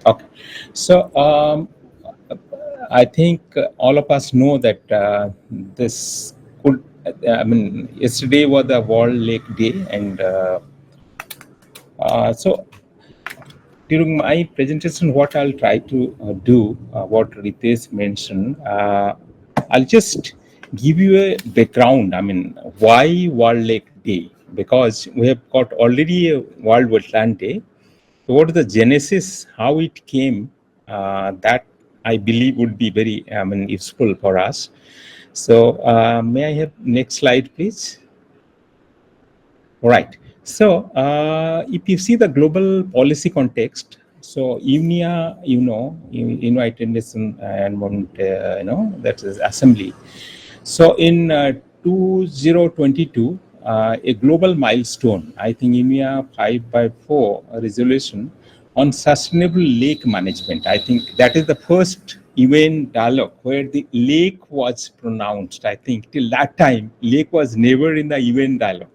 Okay. So I think all of us know that this could, yesterday was the World Lake Day, and so during my presentation, what I'll try to do, what Ritesh mentioned, I'll just give you a background. I mean, why World Lake Day? Because we have got already a World Wetland Day. So what is the genesis, how it came, that I believe would be very useful for us. So may I have next slide, please? All right. So if you see the global policy context, so UNIA, United Nations Environment, that is Assembly. So in 2022, a global milestone, I think UNIA 5x4 resolution on sustainable lake management. I think that is the first UN dialogue where the lake was pronounced. I think till that time, lake was never in the UN dialogue.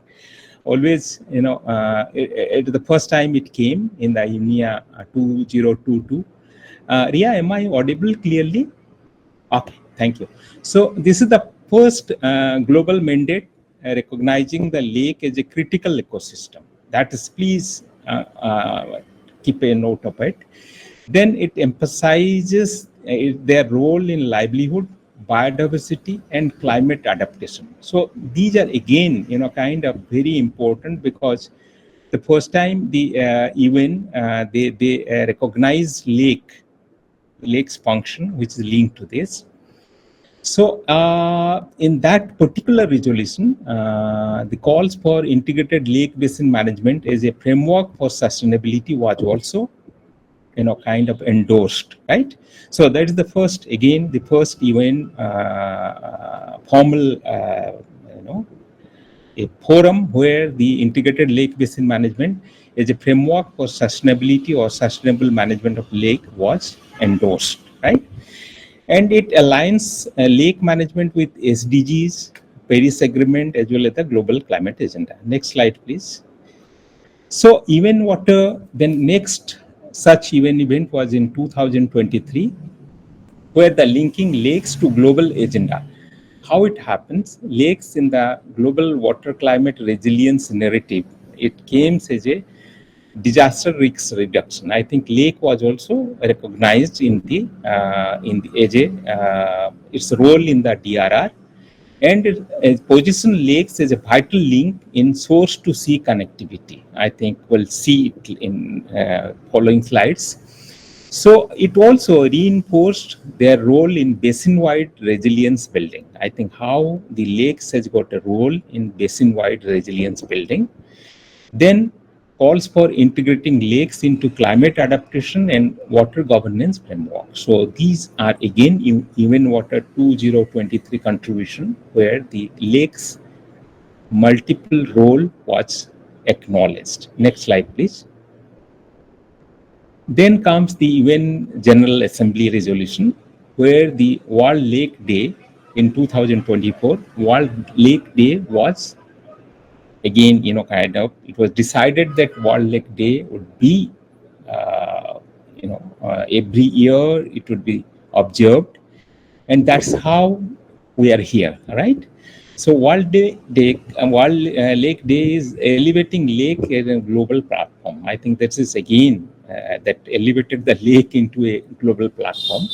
Always, the first time it came in the UNIA 2022. Ria, am I audible clearly? Okay, thank you. So this is the first global mandate recognizing the lake as a critical ecosystem. That is, please keep a note of it. Then it emphasizes their role in livelihood, biodiversity, and climate adaptation. So these are again, kind of very important, because the first time the UN they recognize lake's function, which is linked to this. So in that particular resolution, the calls for integrated lake basin management as a framework for sustainability was also, kind of endorsed, right? So that is the first UN formal, a forum where the integrated lake basin management as a framework for sustainability or sustainable management of lake was endorsed, right? And it aligns lake management with SDGs, Paris Agreement, as well as the global climate agenda. Next slide, please. So even water, then next such event was in 2023, where the linking lakes to global agenda. How it happens, lakes in the global water climate resilience narrative, it came as a disaster risk reduction. I think lake was also recognized in the as its role in the DRR, and it position lakes as a vital link in source to sea connectivity. I think we'll see it in following slides. So it also reinforced their role in basin-wide resilience building. I think how the lakes has got a role in basin-wide resilience building. Then calls for integrating lakes into climate adaptation and water governance framework. So these are again UN Water 2023 contribution, where the lakes multiple role was acknowledged. Next slide, please. Then comes the UN General Assembly resolution, where the World Lake Day in 2024, World Lake Day was again, it was decided that World Lake Day would be, every year it would be observed, and that's how we are here, right? So World Lake Day is elevating lake as a global platform. I think that is again that elevated the lake into a global platform.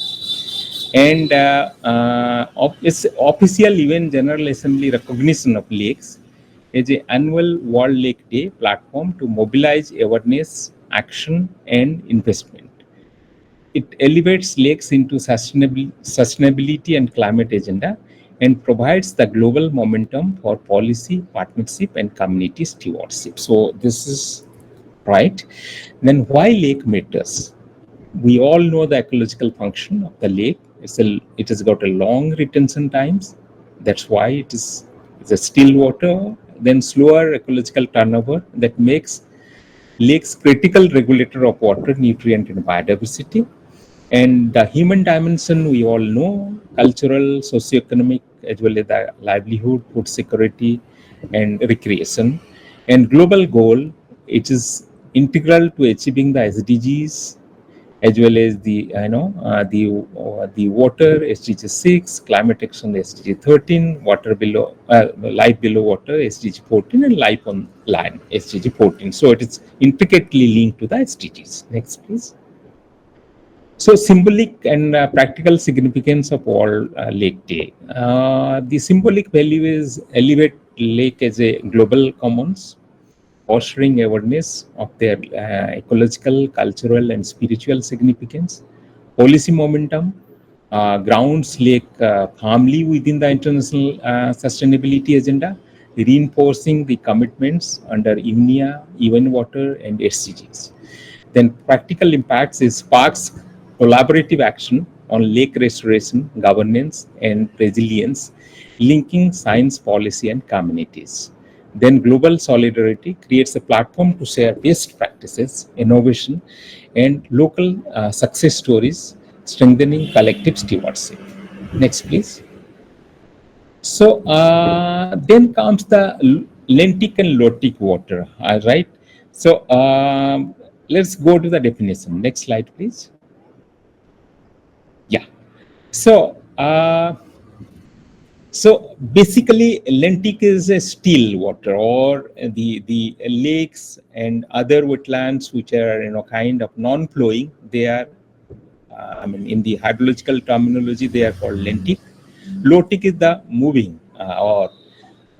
And its official UN General Assembly recognition of lakes is an annual World Lake Day platform to mobilize awareness, action, and investment. It elevates lakes into sustainability and climate agenda, and provides the global momentum for policy, partnership, and community stewardship. So this is right. Then why lake matters? We all know the ecological function of the lake. It has got a long retention times. That's why it's a still water, then slower ecological turnover that makes lakes critical regulator of water, nutrient, and biodiversity. And the human dimension, we all know, cultural, socioeconomic, as well as the livelihood, food security, and recreation. And global goal, it is integral to achieving the SDGs, as well as the water SDG 6, climate action SDG 13, water below life below water SDG 14, and life on land SDG 14. So it is intricately linked to the SDGs. Next, please. So symbolic and practical significance of World Lake Day. The symbolic value is elevate lake as a global commons, fostering awareness of their ecological, cultural, and spiritual significance. Policy momentum grounds lake firmly within the international sustainability agenda, reinforcing the commitments under UNIA, UN Water, and SDGs. Then practical impacts is sparks collaborative action on lake restoration, governance, and resilience, linking science, policy, and communities. Then global solidarity creates a platform to share best practices, innovation, and local success stories, strengthening collective stewardship. Next, please. So then comes the lentic and lotic water, right? So let's go to the definition. Next slide, please. Yeah. So so basically, lentic is a still water, or the lakes and other wetlands which are kind of non-flowing. They are, I mean, in the hydrological terminology, they are called lentic. Lotic is the moving, or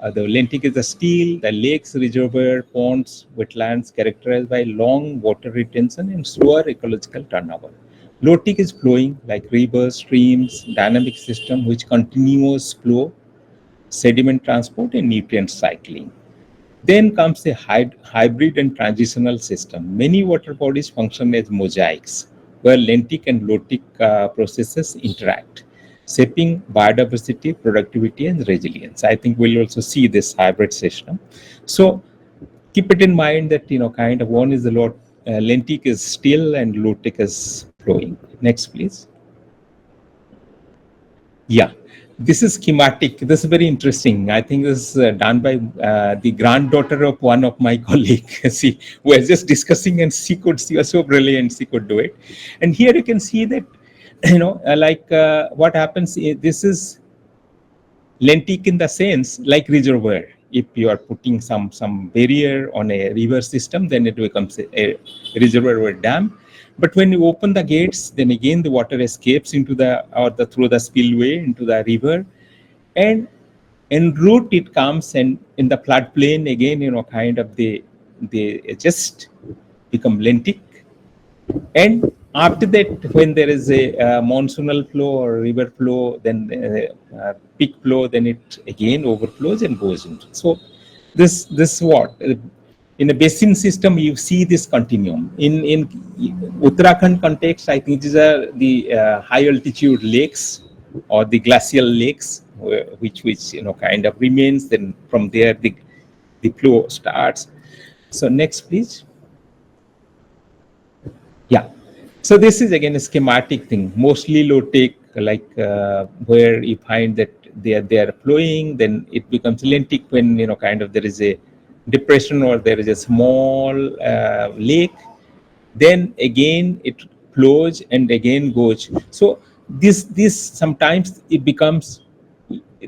the lentic is the still, the lakes, reservoir, ponds, wetlands characterized by long water retention and slower ecological turnover. Lotic is flowing like rivers, streams, dynamic system which continuous flow, sediment transport, and nutrient cycling. Then comes the hybrid and transitional system. Many water bodies function as mosaics, where lentic and lotic processes interact, shaping biodiversity, productivity, and resilience. I think we'll also see this hybrid system. So keep it in mind that kind of one is the lentic is still and lotic is flowing. Next, please. Yeah, this is schematic. This is very interesting. I think this is done by the granddaughter of one of my colleagues. See, we were just discussing, and she was so brilliant, she could do it. And here you can see that, what happens. This is lentic in the sense like reservoir. If you are putting some barrier on a river system, then it becomes a reservoir or dam. But when you open the gates, then again the water escapes into through the spillway into the river, and en route it comes, and in the floodplain again, kind of they just become lentic. And after that, when there is a monsoonal flow or river flow, then peak flow, then it again overflows and goes into. So this what in a basin system you see this continuum. In Uttarakhand context, I think these are the high altitude lakes or the glacial lakes, which kind of remains. Then from there the flow starts. So next, please. Yeah. So this is again a schematic thing, mostly low-tech, like where you find that they are flowing, then it becomes lentic when kind of there is a depression or there is a small lake, then again it flows and again goes. So this sometimes it becomes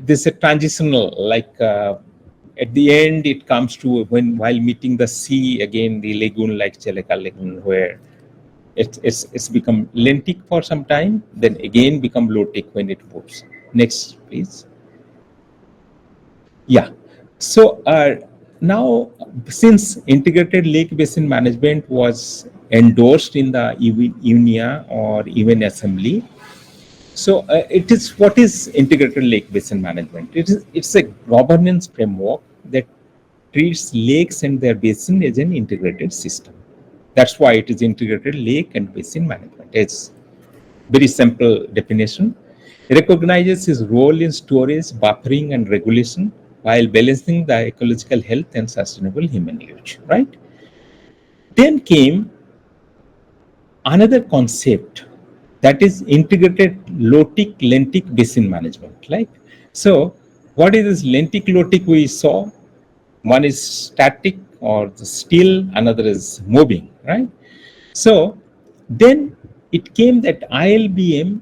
this a transitional, like at the end it comes to while meeting the sea again, the lagoon like Cheleka Lagoon, where it's become lentic for some time, then again become lotic when it moves. Next, please. Yeah. So now, since integrated lake basin management was endorsed in the UNIA or UN Assembly, so it is what is integrated lake basin management? It's a governance framework that treats lakes and their basin as an integrated system. That's why it is integrated lake and basin management. It's very simple definition. It recognizes his role in storage, buffering, and regulation while balancing the ecological health and sustainable human use. Right? Then came another concept, that is integrated lotic lentic basin management. Like, so what is this lentic lotic we saw? One is static or still, another is moving, right? So then it came that ILBM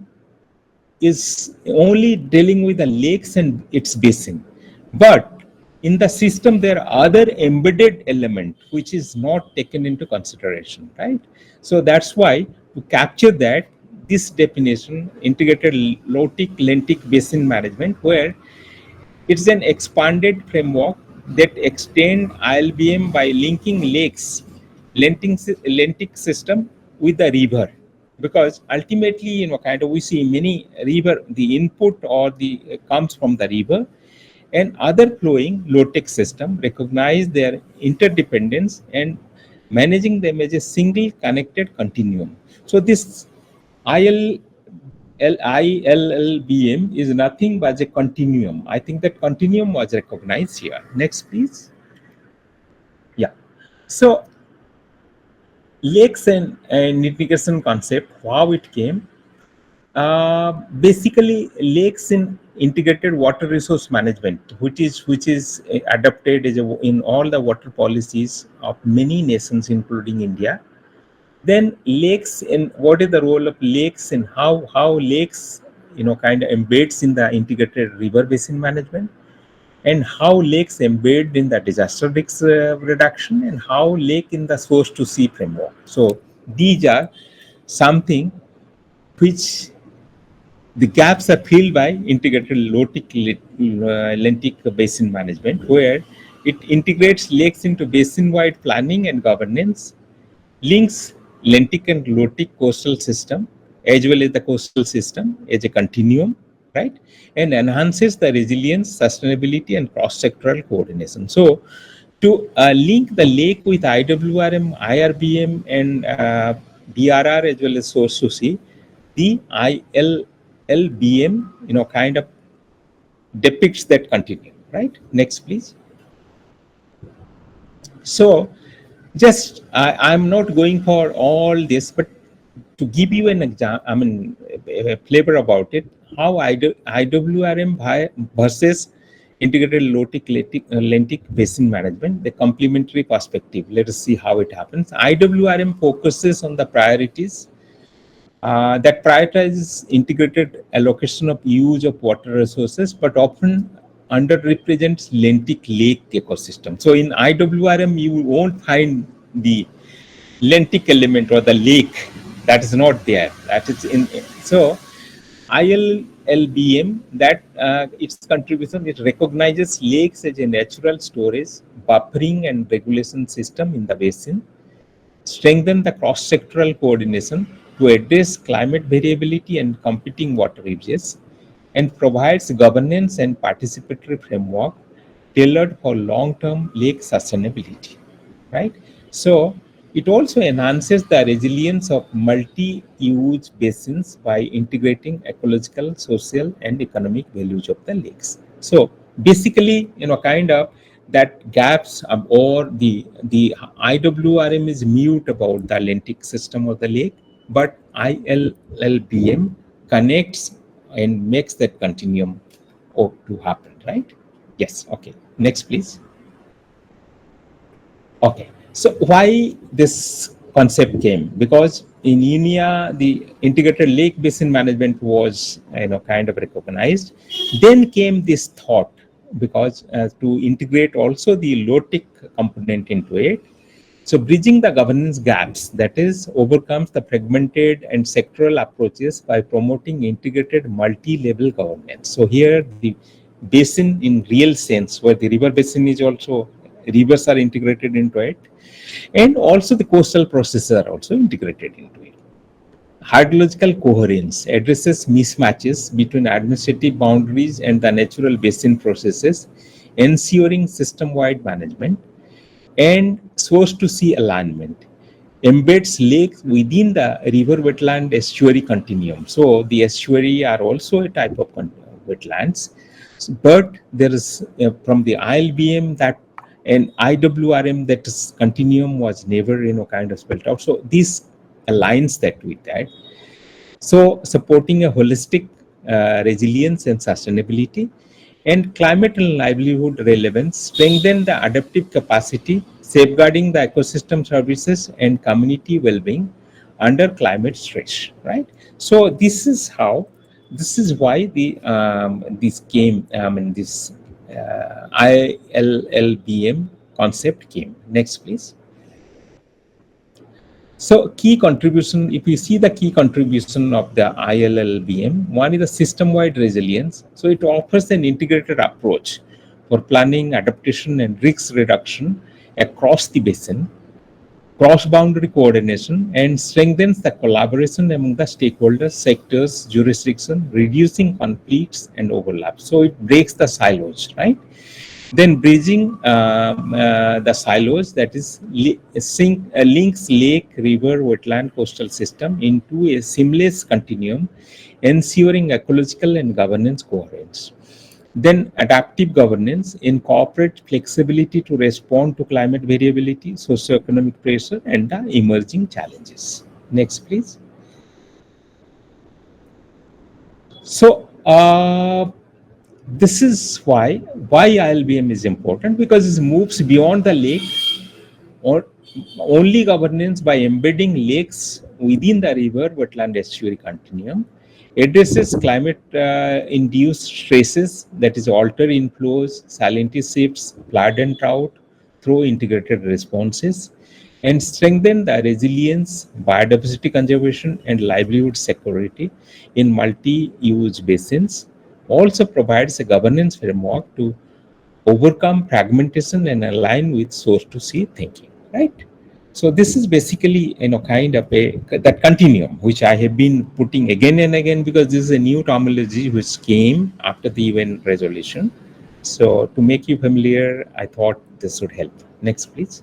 is only dealing with the lakes and its basin. But in the system, there are other embedded elements which is not taken into consideration, right? So that's why to capture that, this definition, integrated lotic lentic basin management, where it's an expanded framework that extend ILBM by linking lakes, lentic system with the river, because ultimately, kind of we see many river, the input or the comes from the river, and other flowing low-tech system recognize their interdependence and managing them as a single connected continuum. So this IL ILLBM is nothing but a continuum. I think that continuum was recognized here. Next, please. Yeah. So lakes and irrigation concept, how it came. Basically, lakes in integrated water resource management, which is adopted as in all the water policies of many nations, including India. Then lakes, and what is the role of lakes and how lakes kind of embeds in the integrated river basin management, and how lakes embed in the disaster risk reduction, and how lake in the source to sea framework. So these are something which the gaps are filled by integrated lentic basin management, where it integrates lakes into basin-wide planning and governance, links lentic and lotic coastal system as well as the coastal system as a continuum, right? And enhances the resilience, sustainability, and cross-sectoral coordination. So, to link the lake with IWRM, IRBM, and DRR as well as source to sea, the ILLBM, kind of depicts that continuum, right? Next, please. So, just I'm not going for all this, but to give you an example, I mean, a flavor about it, how IWRM versus integrated lentic basin management, the complementary perspective. Let us see how it happens. IWRM focuses on the priorities that prioritizes integrated allocation of use of water resources, but often underrepresents lentic lake ecosystem. So in IWRM, you won't find the lentic element or the lake. That is not there. That is in. So ILLBM, that its contribution, it recognizes lakes as a natural storage, buffering, and regulation system in the basin, strengthen the cross-sectoral coordination to address climate variability and competing water uses, and provides governance and participatory framework tailored for long-term lake sustainability, right? So it also enhances the resilience of multi-use basins by integrating ecological, social, and economic values of the lakes. So basically, kind of that gaps or the IWRM is mute about the lentic system of the lake, but ILLBM connects and makes that continuum to happen, right? Yes. Okay. Next, please. Okay. So why this concept came? Because in India, the integrated lake basin management was, kind of recognized. Then came this thought, because to integrate also the low-tech component into it. So bridging the governance gaps, that is, overcomes the fragmented and sectoral approaches by promoting integrated multi-level governance. So here the basin in real sense, where the river basin is also, rivers are integrated into it, and also the coastal processes are also integrated into it. Hydrological coherence addresses mismatches between administrative boundaries and the natural basin processes, ensuring system-wide management, and source to sea alignment, embeds lakes within the river wetland estuary continuum. So the estuary are also a type of wetlands, but there is from the ILBM that and IWRM, that is continuum was never kind of spelled out. So this aligns that with that. So supporting a holistic resilience and sustainability, and climate and livelihood relevance, strengthen the adaptive capacity, safeguarding the ecosystem services and community well-being, under climate stress, right? So this is how, this is why the this came, this ILLBM concept came. Next, please. So key contribution, if you see the key contribution of the ILLBM, one is the system-wide resilience. So it offers an integrated approach for planning, adaptation, and risk reduction across the basin, cross-boundary coordination, and strengthens the collaboration among the stakeholders, sectors, jurisdiction, reducing conflicts and overlaps. So it breaks the silos, right? Then bridging the silos, that is links lake, river, wetland, coastal system into a seamless continuum, ensuring ecological and governance coherence. Then adaptive governance incorporates flexibility to respond to climate variability, socioeconomic pressure, and the emerging challenges. Next, please. So this is why ILBM is important, because it moves beyond the lake, or only governance by embedding lakes within the river wetland estuary continuum, addresses climate induced stresses, that is alter inflows, salinity shifts, flood and drought through integrated responses, and strengthen the resilience, biodiversity conservation, and livelihood security in multi-use basins. Also provides a governance framework to overcome fragmentation and align with source to sea thinking, right? So this is basically, kind of a that continuum which I have been putting again and again, because this is a new terminology which came after the UN resolution. So to make you familiar, I thought this would help. Next, please.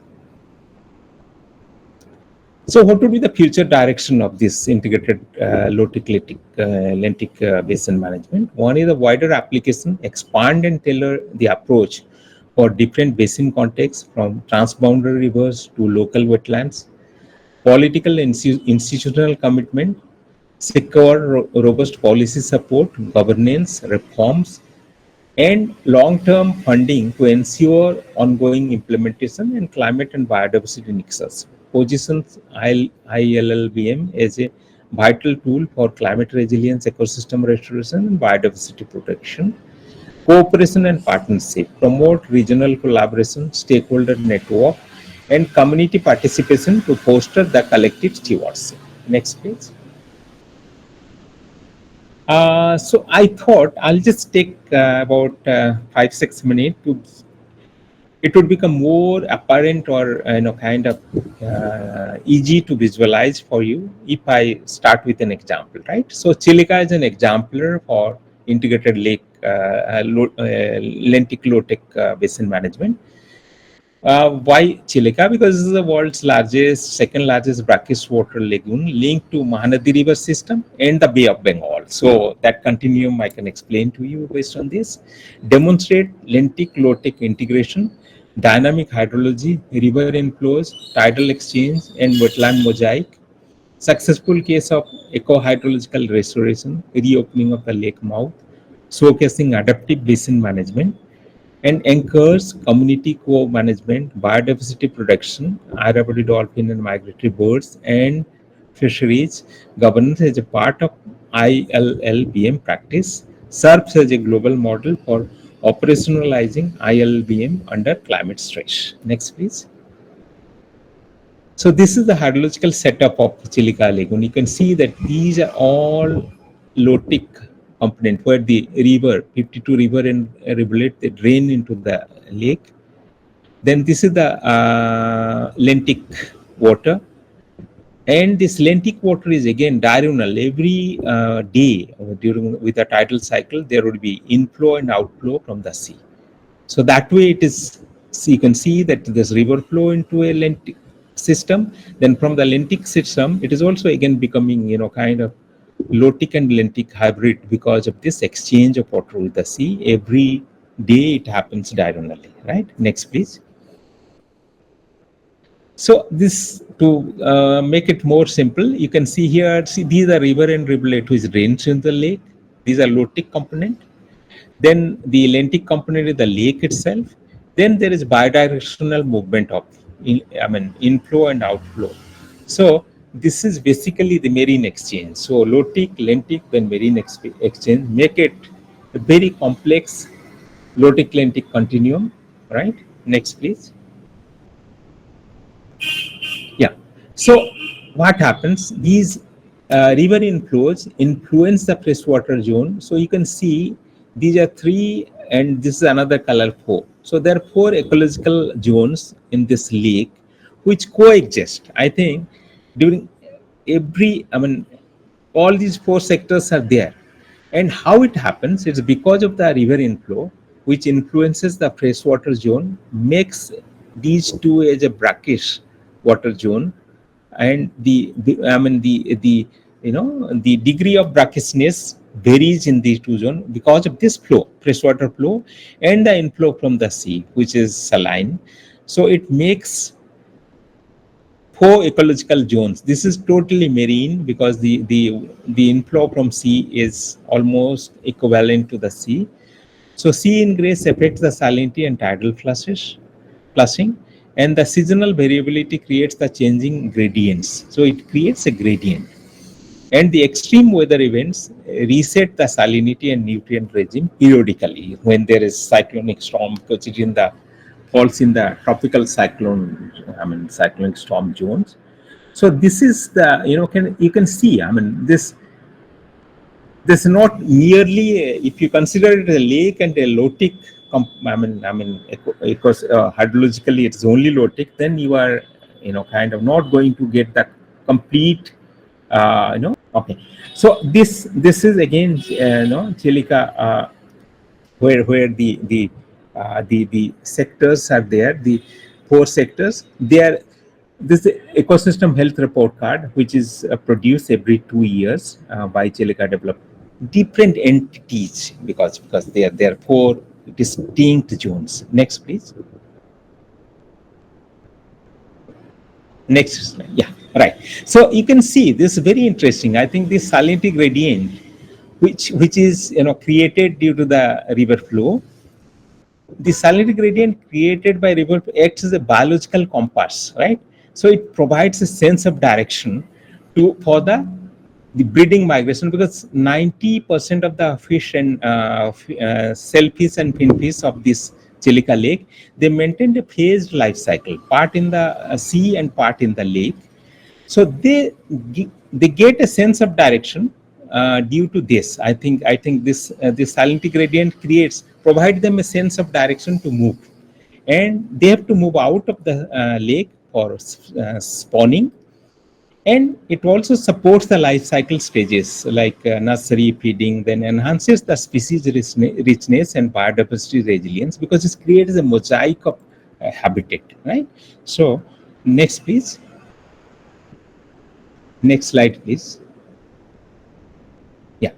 So what would be the future direction of this integrated lentic basin management? One is the wider application, expand and tailor the approach for different basin contexts, from transboundary rivers to local wetlands. Political and institutional commitment, secure robust policy support, governance reforms, and long-term funding to ensure ongoing implementation, and climate and biodiversity nexus positions ILLBM as a vital tool for climate resilience, ecosystem restoration, and biodiversity protection. Cooperation and partnership, promote regional collaboration, stakeholder network, and community participation to foster the collective stewardship. Next, please. So I thought I'll just take about 5-6 minutes to, it would become more apparent, or kind of easy to visualize for you if I start with an example, right? So Chilika is an exemplar for integrated lake lentic low-tech basin management. Why Chilika? Because this is the world's largest, second largest brackish water lagoon linked to Mahanadi River system and the Bay of Bengal. So that continuum I can explain to you based on this. Demonstrate lentic low-tech integration, dynamic hydrology, river inflows, tidal exchange, and wetland mosaic. Successful case of eco-hydrological restoration, reopening of the lake mouth, showcasing adaptive basin management, and anchors community co-management, biodiversity protection, Irrawaddy dolphin and migratory birds, and fisheries governance as a part of ILLBM practice, serves as a global model for operationalizing ILLBM under climate stress. Next, please. So this is the hydrological setup of Chilika Lagoon. You can see that these are all low-tech component, where the river, 52 river and rivulet, they drain into the lake. Then this is the lentic water, and this lentic water is again diurnal. Every day during with the tidal cycle, there would be inflow and outflow from the sea. So that way it is. So you can see that this river flow into a lentic system. Then from the lentic system, it is also again becoming kind of lotic and lentic hybrid, because of this exchange of water with the sea. Every day it happens diurnally, right? Next, please. So this, to make it more simple, you can see here, see these are river and rivulet which drains in the lake. These are lotic component. Then the lentic component is the lake itself. Then there is bidirectional movement of inflow and outflow. So this is basically the marine exchange. So lotic, lentic, and marine exchange make it a very complex lotic-lentic continuum, right? Next, please. Yeah. So what happens? These river inflows influence the freshwater zone. So you can see these are three, and this is another color four. So there are four ecological zones in this lake, which coexist. I think during all these four sectors are there. And how it happens? It's because of the river inflow, which influences the freshwater zone, makes these two as a brackish water zone, and the the degree of brackishness varies in these two zones because of this flow, freshwater flow, and the inflow from the sea, which is saline. So it makes four ecological zones. This is totally marine because the inflow from sea is almost equivalent to the sea. So sea ingress affects the salinity and tidal flushing, and the seasonal variability creates the changing gradients. So it creates a gradient. And the extreme weather events reset the salinity and nutrient regime periodically when there is cyclonic storm, because it in the falls in the tropical cyclonic storm zones. So this is the you can see. This not merely if you consider it a lake and a lotic. Because hydrologically it's only lotic, then you are kind of not going to get that complete. Okay. So this is again Chilika, where the sectors are there, the four sectors. They are this ecosystem health report card, which is produced every 2 years by Chilika Develop different entities, because they are four distinct zones. Next, please. Next slide. Yeah, right. So you can see this is very interesting. I think this salinity gradient, which is created due to the river flow. The salinity gradient created by river acts as a biological compass, right? So it provides a sense of direction for the breeding migration, because 90% of the fish and shellfish and finfish of this Chilika Lake, they maintain a phased life cycle, part in the sea and part in the lake. So they get a sense of direction due to this. I think this salinity gradient provide them a sense of direction to move, and they have to move out of the lake for spawning. And it also supports the life cycle stages like nursery, feeding, then enhances the species richness and biodiversity resilience, because it creates a mosaic of habitat, right? So next, please. Next slide, please. Yeah.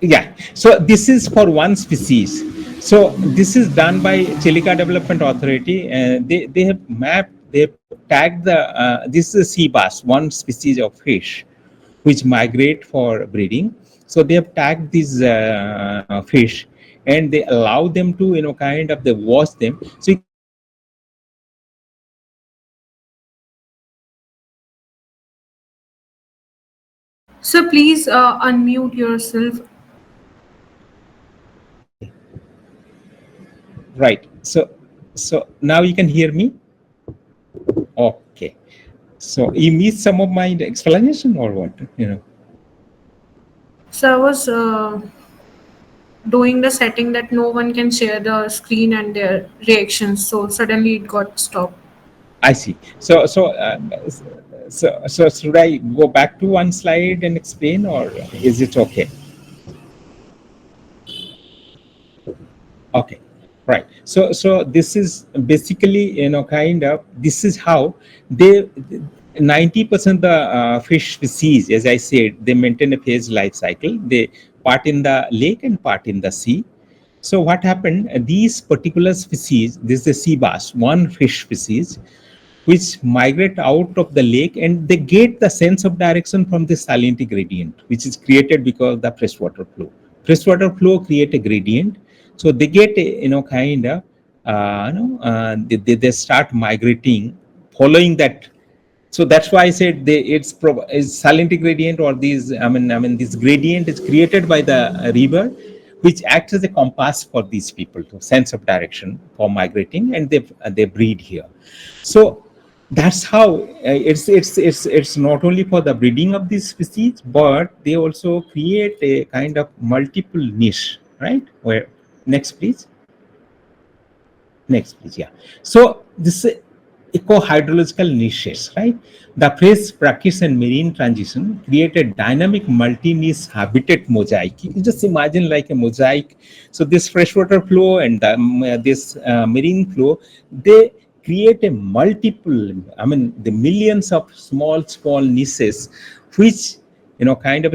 Yeah. So this is for one species. So this is done by Chilika Development Authority. They have mapped, they have tagged this is a sea bass, one species of fish, which migrate for breeding. So they have tagged these fish, and they allow them to they watch them. So So please unmute yourself. right. So now you can hear me. Okay. So you missed some of my explanation or what? So I was doing the setting that no one can share the screen and their reactions. So suddenly it got stopped. I see. So should I go back to one slide and explain, or is it okay? Okay, right. So this is basically this is how they 90% the fish species, as I said, they maintain a phased life cycle. They part in the lake and part in the sea. So what happened? These particular species, this is the sea bass, one fish species, which migrate out of the lake, and they get the sense of direction from the salinity gradient, which is created because of the freshwater flow. Freshwater flow create a gradient, so they get a, they start migrating, following that So that's why I said it's salinity gradient, or these this gradient is created by the river, which acts as a compass for these people to sense of direction for migrating, and they breed here. So that's how it's not only for the breeding of these species, but they also create a kind of multiple niche, right? Where next please. Next, please. Yeah. So this eco-hydrological niches, right? The phrase brackish and marine transition created dynamic multi-niche habitat mosaic. You can just imagine like a mosaic. So this freshwater flow and this marine flow, they create a multiple, the millions of small niches, which kind of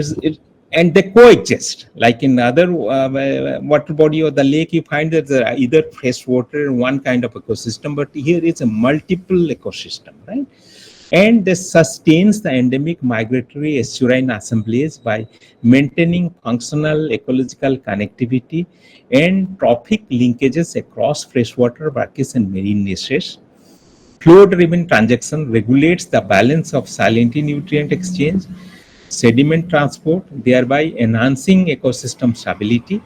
and they coexist. Like in other water body or the lake, you find that there are either fresh water, one kind of ecosystem, but here it's a multiple ecosystem, right? And this sustains the endemic migratory estuarine assemblies by maintaining functional ecological connectivity and trophic linkages across freshwater, brackish, and marine niches. Flow-driven transaction regulates the balance of salinity nutrient exchange, sediment transport, thereby enhancing ecosystem stability,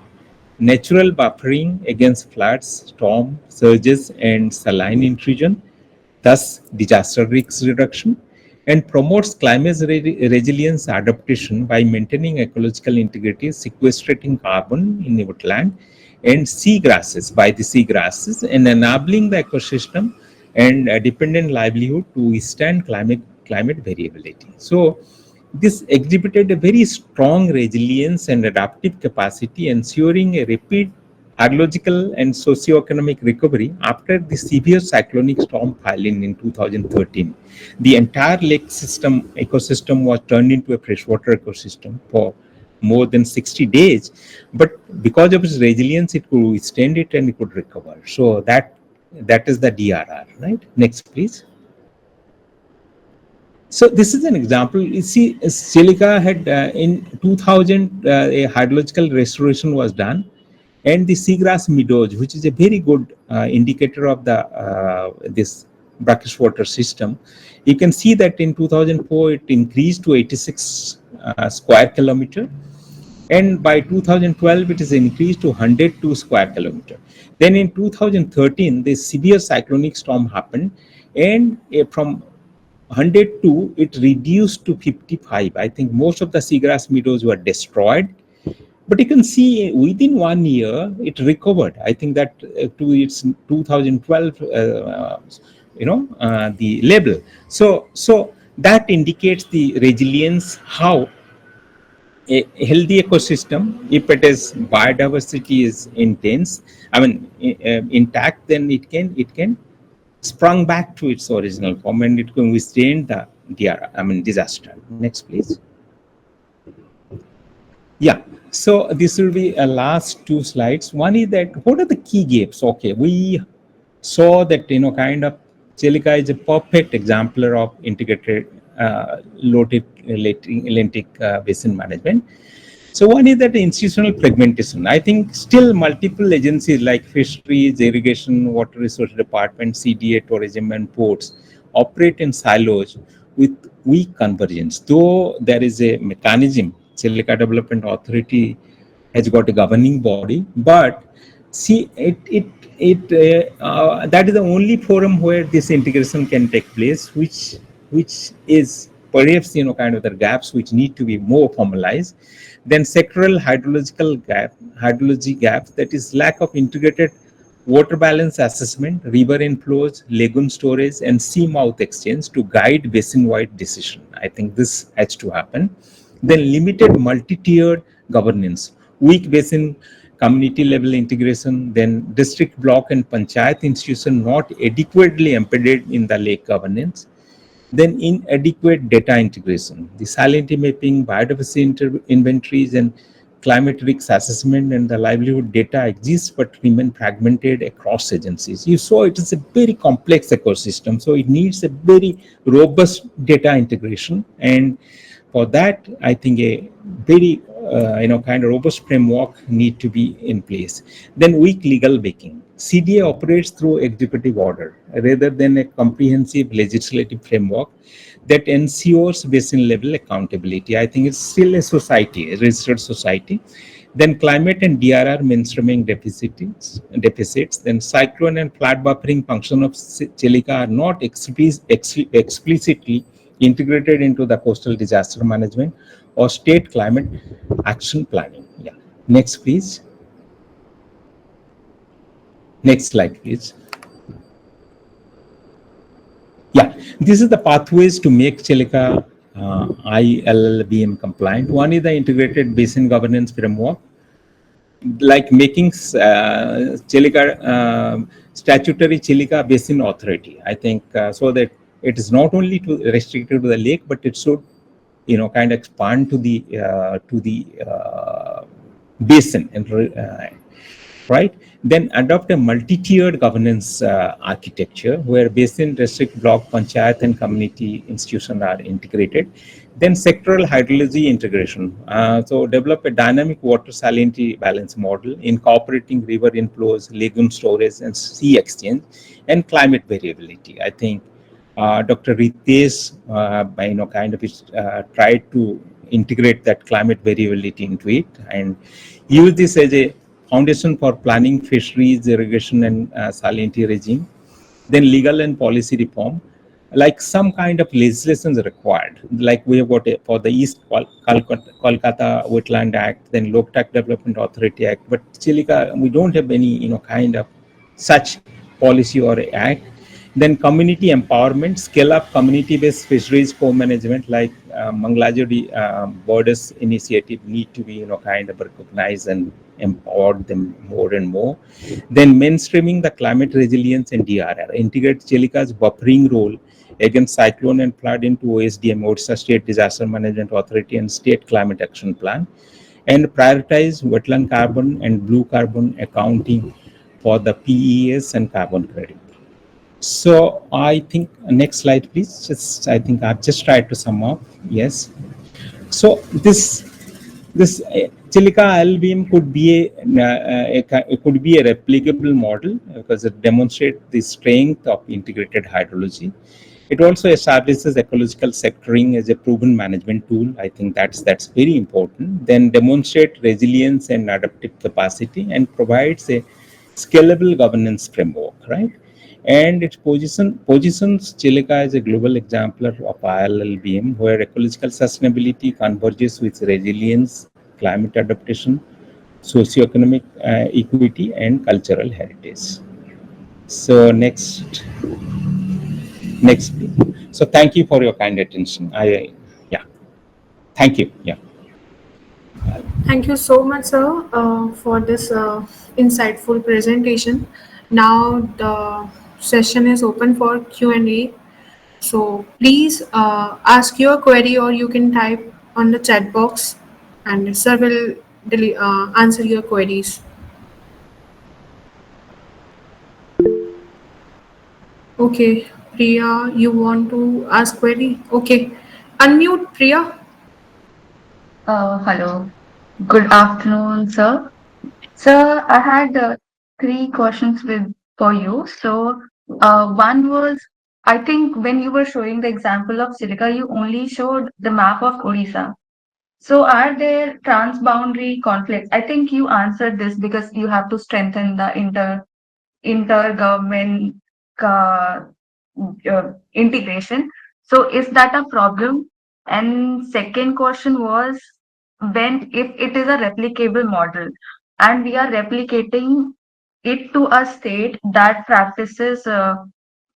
natural buffering against floods, storm surges, and saline intrusion, thus disaster risk reduction, and promotes climate resilience adaptation by maintaining ecological integrity, sequestrating carbon in woodland and seagrasses by the seagrasses, and enabling the ecosystem and dependent livelihood to withstand climate variability. So this exhibited a very strong resilience and adaptive capacity, ensuring a rapid hydrological and socio-economic recovery after the severe cyclonic storm Phylline in 2013. The entire lake system ecosystem was turned into a freshwater ecosystem for more than 60 days, but because of its resilience, it could withstand it and it could recover. So that is the DRR, right? Next, please. So this is an example. You see, Silica had in 2000 a hydrological restoration was done, and the seagrass meadows, which is a very good indicator of the this brackish water system. You can see that in 2004 it increased to 86 square kilometer, and by 2012 it is increased to 102 square kilometer. Then in 2013 the severe cyclonic storm happened, and from 102 it reduced to 55. I think most of the seagrass meadows were destroyed, but you can see within 1 year it recovered. I think that to its 2012 the level. So that indicates the resilience, how a healthy ecosystem, if it is biodiversity is intense, intact, then it can sprung back to its original form, and it can withstand the disaster. Next, please. Yeah. So this will be a last two slides. One is that what are the key gaps? Okay, we saw that kind of Celica is a perfect exemplar of integrated loaded lentic basin management. So one is that institutional fragmentation. I think still multiple agencies like fisheries, irrigation, water resource department, CDA, tourism, and ports operate in silos with weak convergence. Though there is a mechanism, Silica Development Authority has got a governing body, but see that is the only forum where this integration can take place, which is perhaps kind of the gaps which need to be more formalized. Then sectoral hydrology gaps, that is lack of integrated water balance assessment, river inflows, lagoon storage, and sea mouth exchange to guide basin-wide decision. I think this has to happen. Then limited multi-tiered governance, weak basin community level integration, then district, block, and panchayat institution not adequately embedded in the lake governance. Then inadequate data integration, the salinity mapping, biodiversity inventories, and climate risk assessment and the livelihood data exist but remain fragmented across agencies. You saw it is a very complex ecosystem, so it needs a very robust data integration, and for that I think a very kind of robust framework need to be in place. Then weak legal backing. CDA operates through executive order rather than a comprehensive legislative framework. that ensures basin level accountability. I think it's still a society, a registered society. Then climate and DRR mainstreaming deficits. Then cyclone and flood buffering function of Chilika are not explicitly integrated into the coastal disaster management or state climate action planning. Yeah. Next, please. Next slide, please. Yeah, this is the pathways to make Chilika ILLBM compliant. One is the integrated basin governance framework, like making Chilika statutory Chilika Basin Authority. I think so that it is not only restricted to the lake, but it should, kind of expand to the basin and right? Then adopt a multi-tiered governance architecture where basin, district, block, panchayat, and community institutions are integrated. Then sectoral hydrology integration. So develop a dynamic water salinity balance model incorporating river inflows, lagoon storage, and sea exchange, and climate variability. I think Dr. Ritesh, kind of tried to integrate that climate variability into it and use this as a foundation for planning fisheries, irrigation, and salinity regime. Then legal and policy reform, like some kind of legislation is required. Like we have got for the East Kolkata Wetland Act, then Loktak Development Authority Act, but Chilika, we don't have any, kind of such policy or act. Then community empowerment, scale up community-based fisheries co-management like Manglajodi Borders Initiative need to be, kind of recognized and empowered them more and more. Then mainstreaming the climate resilience and DRR, integrate Chilika's buffering role against cyclone and flood into OSDM, Odisha State Disaster Management Authority and State Climate Action Plan, and prioritize wetland carbon and blue carbon accounting for the PES and carbon credit. So I think next slide, please. I think I've just tried to sum up. Yes. So this Chilika LBM could be it could be a replicable model because it demonstrates the strength of integrated hydrology. It also establishes ecological sectoring as a proven management tool. I think that's very important. Then demonstrate resilience and adaptive capacity and provides a scalable governance framework, right? And its positions Chilika as a global exemplar of ILLBM, where ecological sustainability converges with resilience, climate adaptation, socioeconomic equity, and cultural heritage. So next, please. So thank you for your kind attention. Yeah, thank you. Yeah. Thank you so much, sir, for this insightful presentation. Now the session is open for Q&A. So please ask your query or you can type on the chat box and sir will answer your queries. Okay, Priya, you want to ask query? Okay, unmute Priya. Hello. Good afternoon, sir. Sir, I had three questions for you. So, one was, I think when you were showing the example of silica, you only showed the map of Odisha. So, are there transboundary conflicts? I think you answered this because you have to strengthen the intergovernment uh, integration. So is that a problem? And second question was, when if it is a replicable model and we are replicating it to a state that practices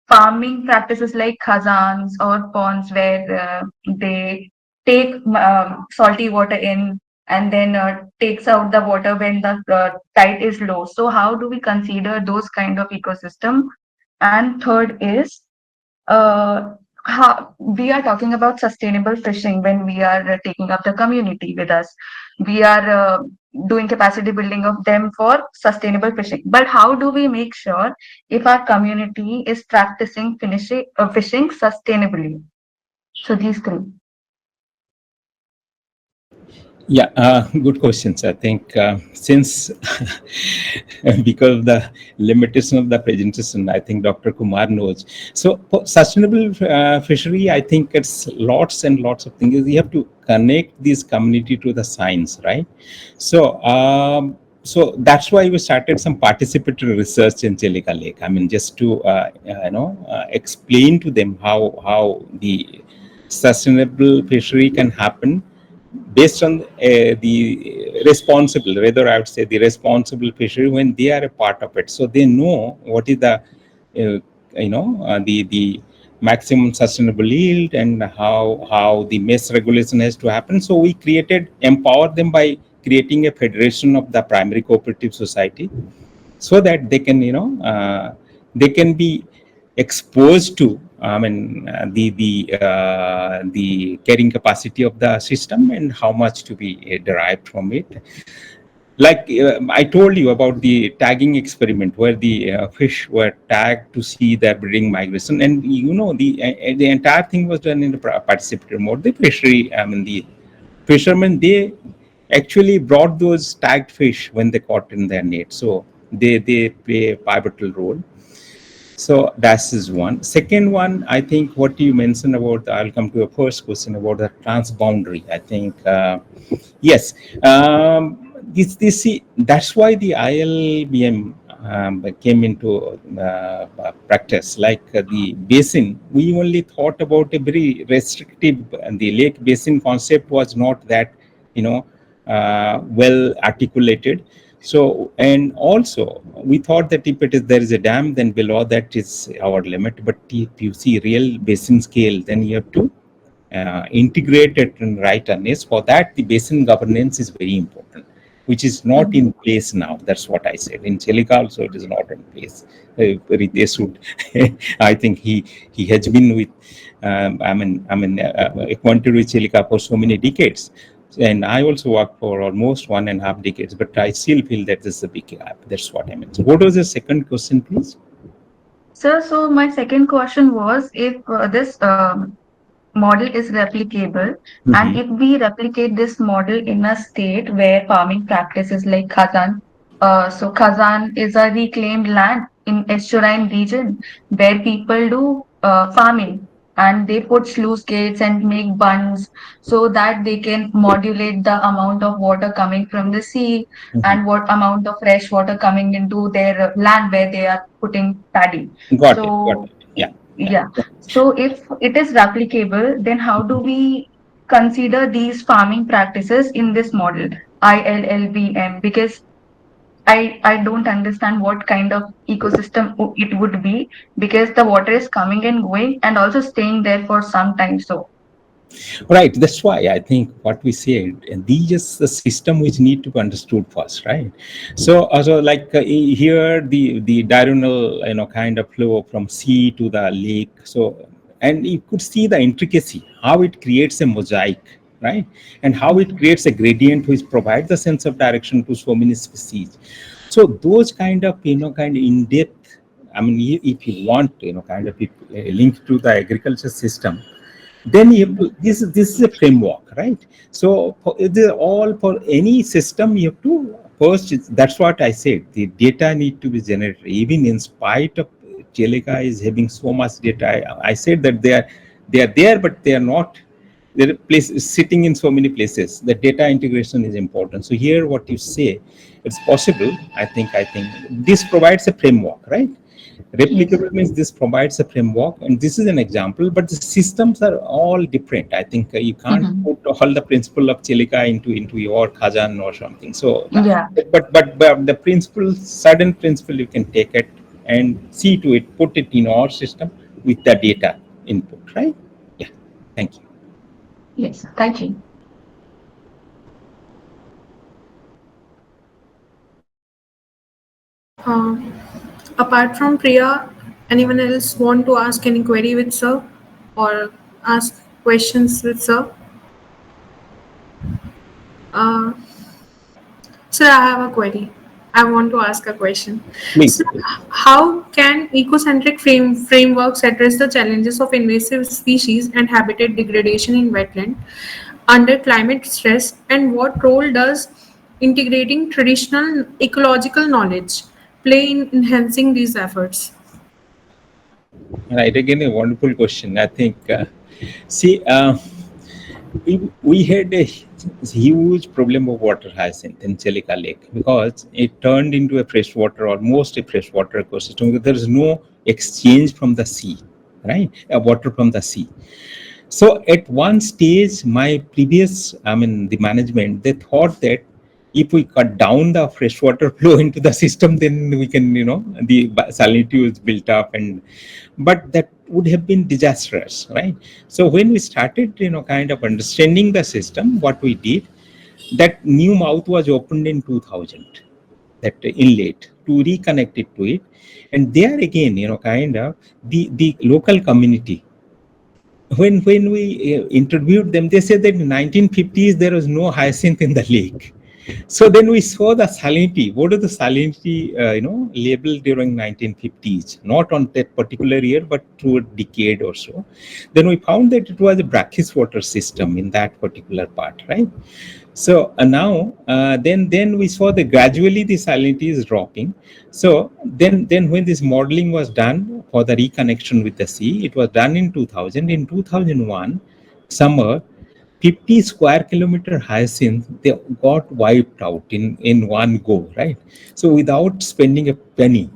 farming practices like khazans or ponds where they take salty water in and then takes out the water when the tide is low. So how do we consider those kind of ecosystem? And third is how we are talking about sustainable fishing when we are taking up the community with us. We are doing capacity building of them for sustainable fishing. But how do we make sure if our community is practicing fishing sustainably? So these three. Yeah, good questions. I think since because of the limitation of the presentation, I think Dr. Kumar knows. So sustainable fishery, I think it's lots and lots of things. You have to connect this community to the science, right? So so that's why we started some participatory research in Chelika Lake. I mean, just to explain to them how the sustainable fishery can happen based on the responsible, rather I would say the responsible fishery when they are a part of it. So they know what is the, the maximum sustainable yield and how the mess regulation has to happen. So we empower them by creating a federation of the primary cooperative society so that they can, they can be exposed to the carrying capacity of the system and how much to be derived from it. Like I told you about the tagging experiment where the fish were tagged to see their breeding migration, and the entire thing was done in the participatory mode. The fishery, the fishermen, they actually brought those tagged fish when they caught in their net, so they play a pivotal role. So that is one. Second one, I think what you mentioned about, I'll come to your first question about the transboundary. I think, yes, that's why the ILBM came into practice. Like the basin, we only thought about a very restrictive, and the lake basin concept was not that, well articulated. So, and also we thought that if there is a dam, then below that is our limit. But if you see real basin scale, then you have to integrate it and write a NIS. For that, the basin governance is very important, which is not in place now. That's what I said. In Chelika also, it is not in place. Ritesh would, I think he has been with, acquainted with Chelika for so many decades. And I also worked for almost 1.5 decades, but I still feel that this is a big gap. That's what I meant. So what was the second question, please? Sir, so my second question was if this model is replicable, and if we replicate this model in a state where farming practices like Khazan, so Khazan is a reclaimed land in estuarine region where people do farming, and they put sluice gates and make bunds so that they can modulate the amount of water coming from the sea and what amount of fresh water coming into their land where they are putting paddy. Got So it. Yeah. yeah. So if it is replicable, then how do we consider these farming practices in this model, ILLBM? Because I don't understand what kind of ecosystem it would be, because the water is coming and going and also staying there for some time. So Right. That's why I think what we said, and these is the system which need to be understood first, right? So also like here the diurnal kind of flow from sea to the lake. So, and you could see the intricacy how it creates a mosaic, right? And how it creates a gradient which provides the sense of direction to so many species. So those kind of kind of in depth. I mean, if you want kind of link to the agriculture system, then you have to, this is a framework, right? So for any system you have to first, that's what I said, the data need to be generated. Even in spite of Chelika is having so much data, I said that they are there, but they are not, they're sitting in so many places. The data integration is important. So here what you say, it's possible. I think this provides a framework, right? yes. Replicable means this provides a framework, and this is an example, but the systems are all different. I think you can't Mhm. put all the principle of Chelika into your Khazan or something. So, Yeah. but the principle, certain principle, you can take it and see to it, put it in our system with the data input, right? Yeah. Thank you. Yes. Thank you. Uh, Apart from Priya, anyone else want to ask any query with sir or ask questions with sir? Uh, Sir, I have a query. I want to ask a question. Please. So, how can ecocentric frameworks address the challenges of invasive species and habitat degradation in wetland? under climate stress, and what role does integrating traditional ecological knowledge play in enhancing these efforts? Right, again, a wonderful question. I think, see, we had a huge problem of water hyacinth in Chelika Lake because it turned into a freshwater, almost a freshwater ecosystem. There is no exchange from the sea, right? Water from the sea. So at one stage, my previous, the management, they thought that if we cut down the freshwater flow into the system, then we can, the salinity was built up, but that would have been disastrous, right? So when we started, kind of understanding the system, what we did, that new mouth was opened in 2000, that inlet to reconnect it to it, and there again, kind of the local community, when we interviewed them, they said that in 1950s there was no hyacinth in the lake. So then we saw the salinity. What is the salinity, label during 1950s? Not on that particular year, but through a decade or so. Then we found that it was a brackish water system in that particular part, right? So now, then we saw that gradually the salinity is dropping. So then when this modeling was done for the reconnection with the sea, it was done in 2000. In 2001, summer, 50 square kilometer hyacinth, they got wiped out in one go, right? So without spending a penny.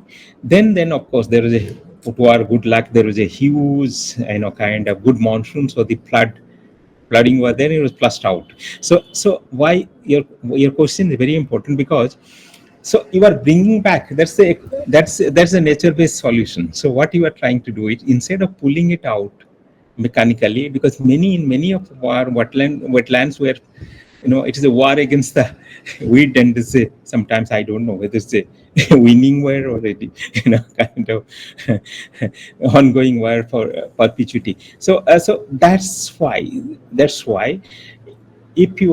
Then of course there was to our good luck, there was a huge, kind of good monsoon, so the flooding was there, it was flushed out. So why your question is very important, because so you are bringing back, that's a nature based solution. So what you are trying to do is, instead of pulling it out mechanically, because many of our wetlands where, it is a war against the weed, and it's sometimes I don't know whether it's a winning war or a kind of ongoing war for perpetuity. So that's why if you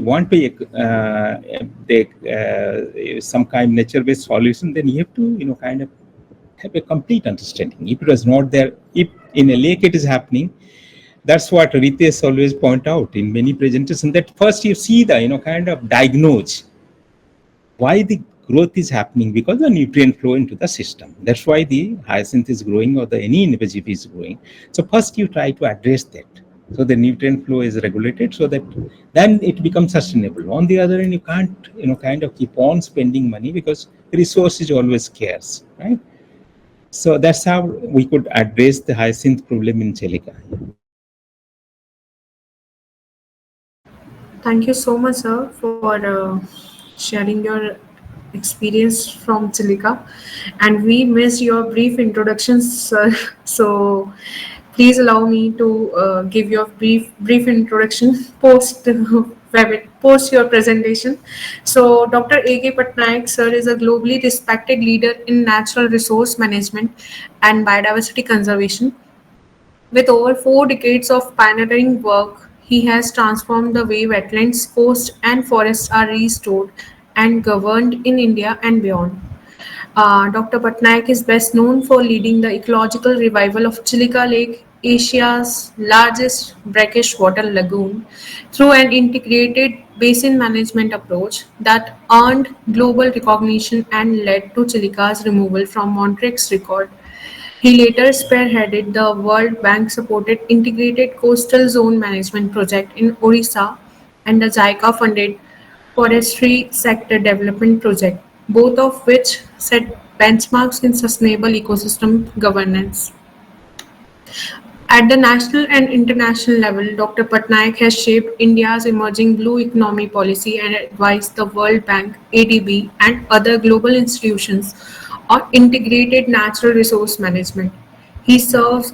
want to take some kind of nature-based solution, then you have to kind of have a complete understanding. If it was not there, if in a lake it is happening, that's what Ritesh always point out in many presentations, that first you see the kind of diagnose why the growth is happening, because the nutrient flow into the system. That's why the hyacinth is growing, or the any invasive is growing. So first you try to address that, so the nutrient flow is regulated, so that then it becomes sustainable. On the other hand, you can't kind of keep on spending money, because resource is always scarce, right? So that's how we could address the hyacinth problem in Chelika. Thank you so much, sir, for sharing your experience from Chilika. And we missed your brief introductions, sir. So please allow me to give your brief introduction post your presentation. So Dr. A.K. Patnaik, sir, is a globally respected leader in natural resource management and biodiversity conservation. With over 4 decades of pioneering work, he has transformed the way wetlands, coasts, and forests are restored and governed in India and beyond. Dr. Patnaik is best known for leading the ecological revival of Chilika Lake, Asia's largest brackish water lagoon, through an integrated basin management approach that earned global recognition and led to Chilika's removal from Montreux's record. He later spearheaded the World Bank-supported Integrated Coastal Zone Management project in Orissa and the JICA-funded Forestry Sector Development Project, both of which set benchmarks in sustainable ecosystem governance. At the national and international level, Dr. Patnaik has shaped India's emerging blue economy policy and advised the World Bank, ADB, and other global institutions on integrated natural resource management. He serves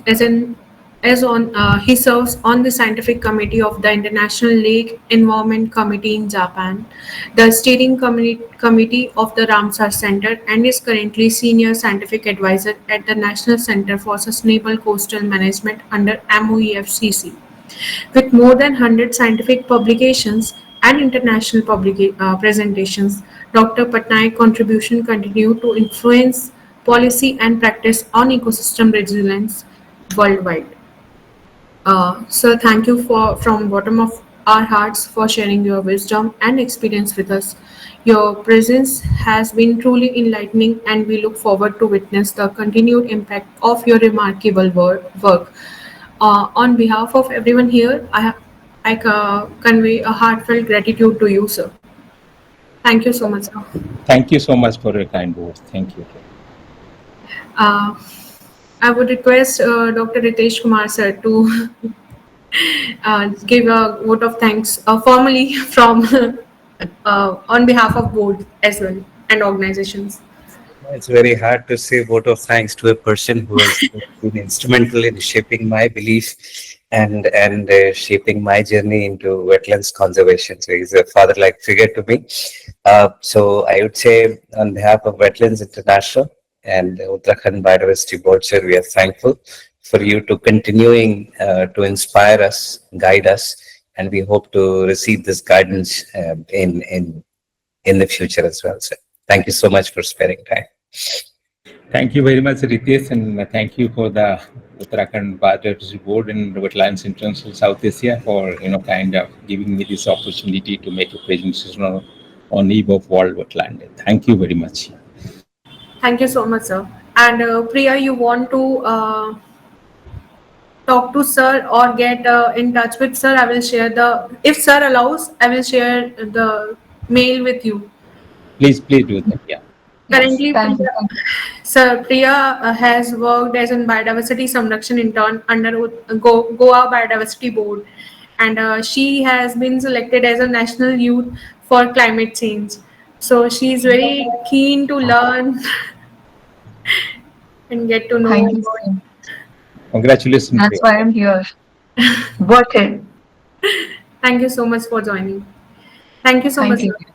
he serves on the scientific committee of the International Lake Environment Committee in Japan, the steering committee of the Ramsar Center, and is currently senior scientific advisor at the National Center for Sustainable Coastal Management under MOEFCC. With more than 100 scientific publications and international presentations, Dr. Patnaik's contribution continue to influence policy and practice on ecosystem resilience worldwide. Sir, thank you for from bottom of our hearts for sharing your wisdom and experience with us. Your presence has been truly enlightening, and we look forward to witness the continued impact of your remarkable work. On behalf of everyone here, I convey a heartfelt gratitude to you, sir. Thank you so much, sir. Thank you so much for your kind words. Thank you. Uh, I would request Dr. Ritesh Kumar sir to give a vote of thanks formally from on behalf of board as well and organizations. It's very hard to say vote of thanks to a person who has been instrumental in shaping my belief and shaping my journey into wetlands conservation. So he's a father-like figure to me. So I would say on behalf of Wetlands International and the Uttarakhand Biodiversity Board, sir, we are thankful for you to continuing to inspire us, guide us, and we hope to receive this guidance in the future as well, sir. Thank you so much for sparing time. Thank you very much, Ritesh, and thank you for the Uttarakhand Biodiversity Board and Wetlands International South Asia for kind of giving me this opportunity to make a presentation on eve of World Wetland. Thank you very much. Thank you so much, sir. And Priya, you want to talk to sir or get in touch with sir? I will share if sir allows, I will share the mail with you. Please do that. Yeah. Currently, Thank you. Sir Priya has worked as a biodiversity samrakshan intern under Goa Biodiversity Board, and she has been selected as a national youth for climate change. So she is very keen to learn and get to know. Thank you, sir. Congratulations. That's Priya. why I'm here. Worth it. Thank you so much for joining. Thank you so much. Thank you. Sir.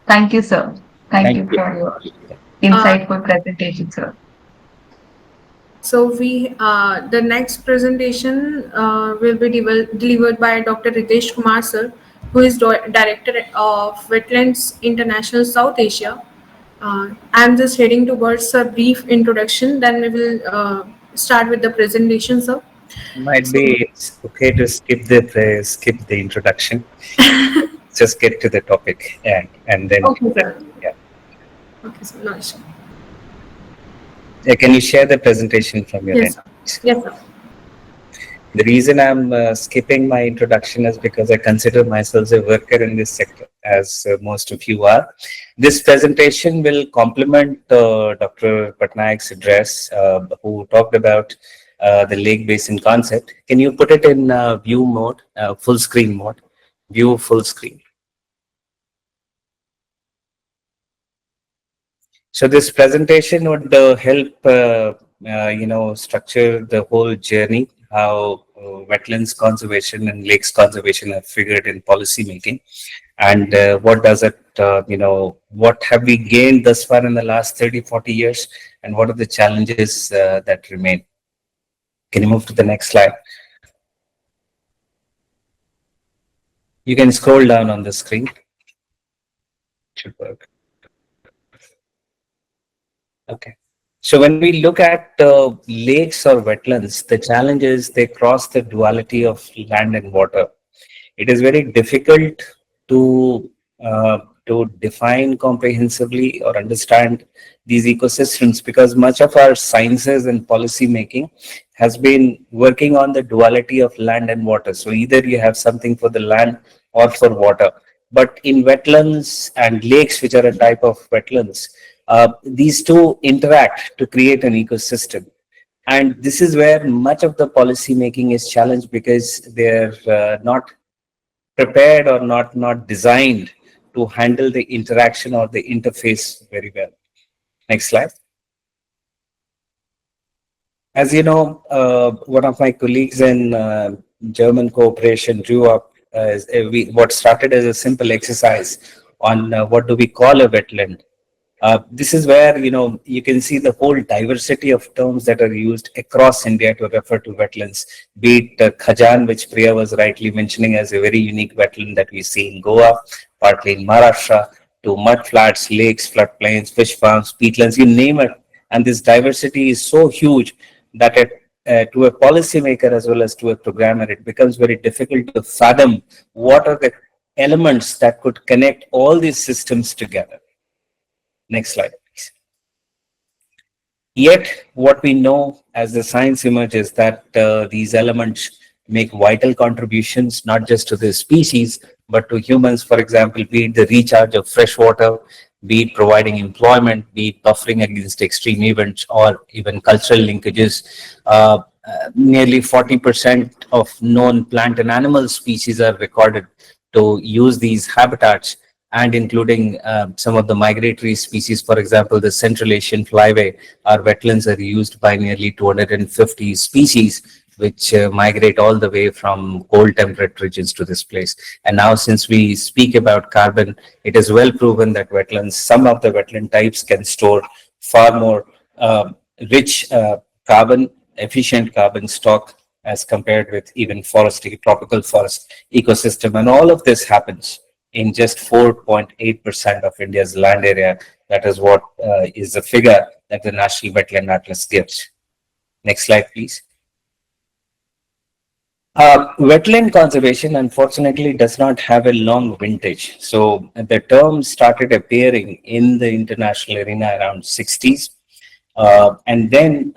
Thank you, sir. Thank Thank you you. for your insightful presentation, sir. So the next presentation will be delivered by Dr. Ritesh Kumar sir, who is Director of Wetlands International South Asia. I'm just heading towards a brief introduction, then we will start with the presentation, sir. Might be it's okay to skip the introduction. Just get to the topic and then Okay, sir. yeah. Okay, sir. No issue. Can you share the presentation from your Yes, end? sir. Yes, sir. The reason I'm skipping my introduction is because I consider myself a worker in this sector, as most of you are. This presentation will complement Dr. Patnaik's address, who talked about the lake basin concept. Can you put it in view mode, full screen mode? View full screen. So this presentation would help structure the whole journey, how wetlands conservation and lakes conservation are figured in policy making, and what does it, what have we gained thus far in the last 30-40 years, and what are the challenges that remain. Can you move to the next slide? You can scroll down on the screen. Should work. Okay. So when we look at lakes or wetlands, the challenge is they cross the duality of land and water. It is very difficult to define comprehensively or understand these ecosystems because much of our sciences and policy making has been working on the duality of land and water. So either you have something for the land or for water. But in wetlands and lakes, which are a type of wetlands, these two interact to create an ecosystem. And this is where much of the policy making is challenged because they're not prepared or not designed to handle the interaction or the interface very well. Next slide. As you know, one of my colleagues in German cooperation drew up what started as a simple exercise on what do we call a wetland. This is where you can see the whole diversity of terms that are used across India to refer to wetlands, be it Khajan, which Priya was rightly mentioning as a very unique wetland that we see in Goa, partly in Maharashtra, to mud flats, lakes, floodplains, fish farms, peatlands, you name it. And this diversity is so huge that it to a policymaker as well as to a programmer, it becomes very difficult to fathom what are the elements that could connect all these systems together. Next slide, please. Yet, what we know as the science emerges that these elements make vital contributions not just to the species but to humans. For example, be it the recharge of fresh water, be it providing employment, be it buffering against extreme events, or even cultural linkages. Nearly 40% of known plant and animal species are recorded to use these habitats, and including some of the migratory species. For example, the Central Asian flyway, our wetlands are used by nearly 250 species, which migrate all the way from cold temperate regions to this place. And now, since we speak about carbon, it is well proven that wetlands, some of the wetland types can store far more rich carbon, efficient carbon stock as compared with even tropical forest ecosystem. And all of this happens in just 4.8% of India's land area. That is what is the figure that the National Wetland Atlas gives. Next slide, please. Wetland conservation, unfortunately, does not have a long vintage. So the term started appearing in the international arena around 60s. And then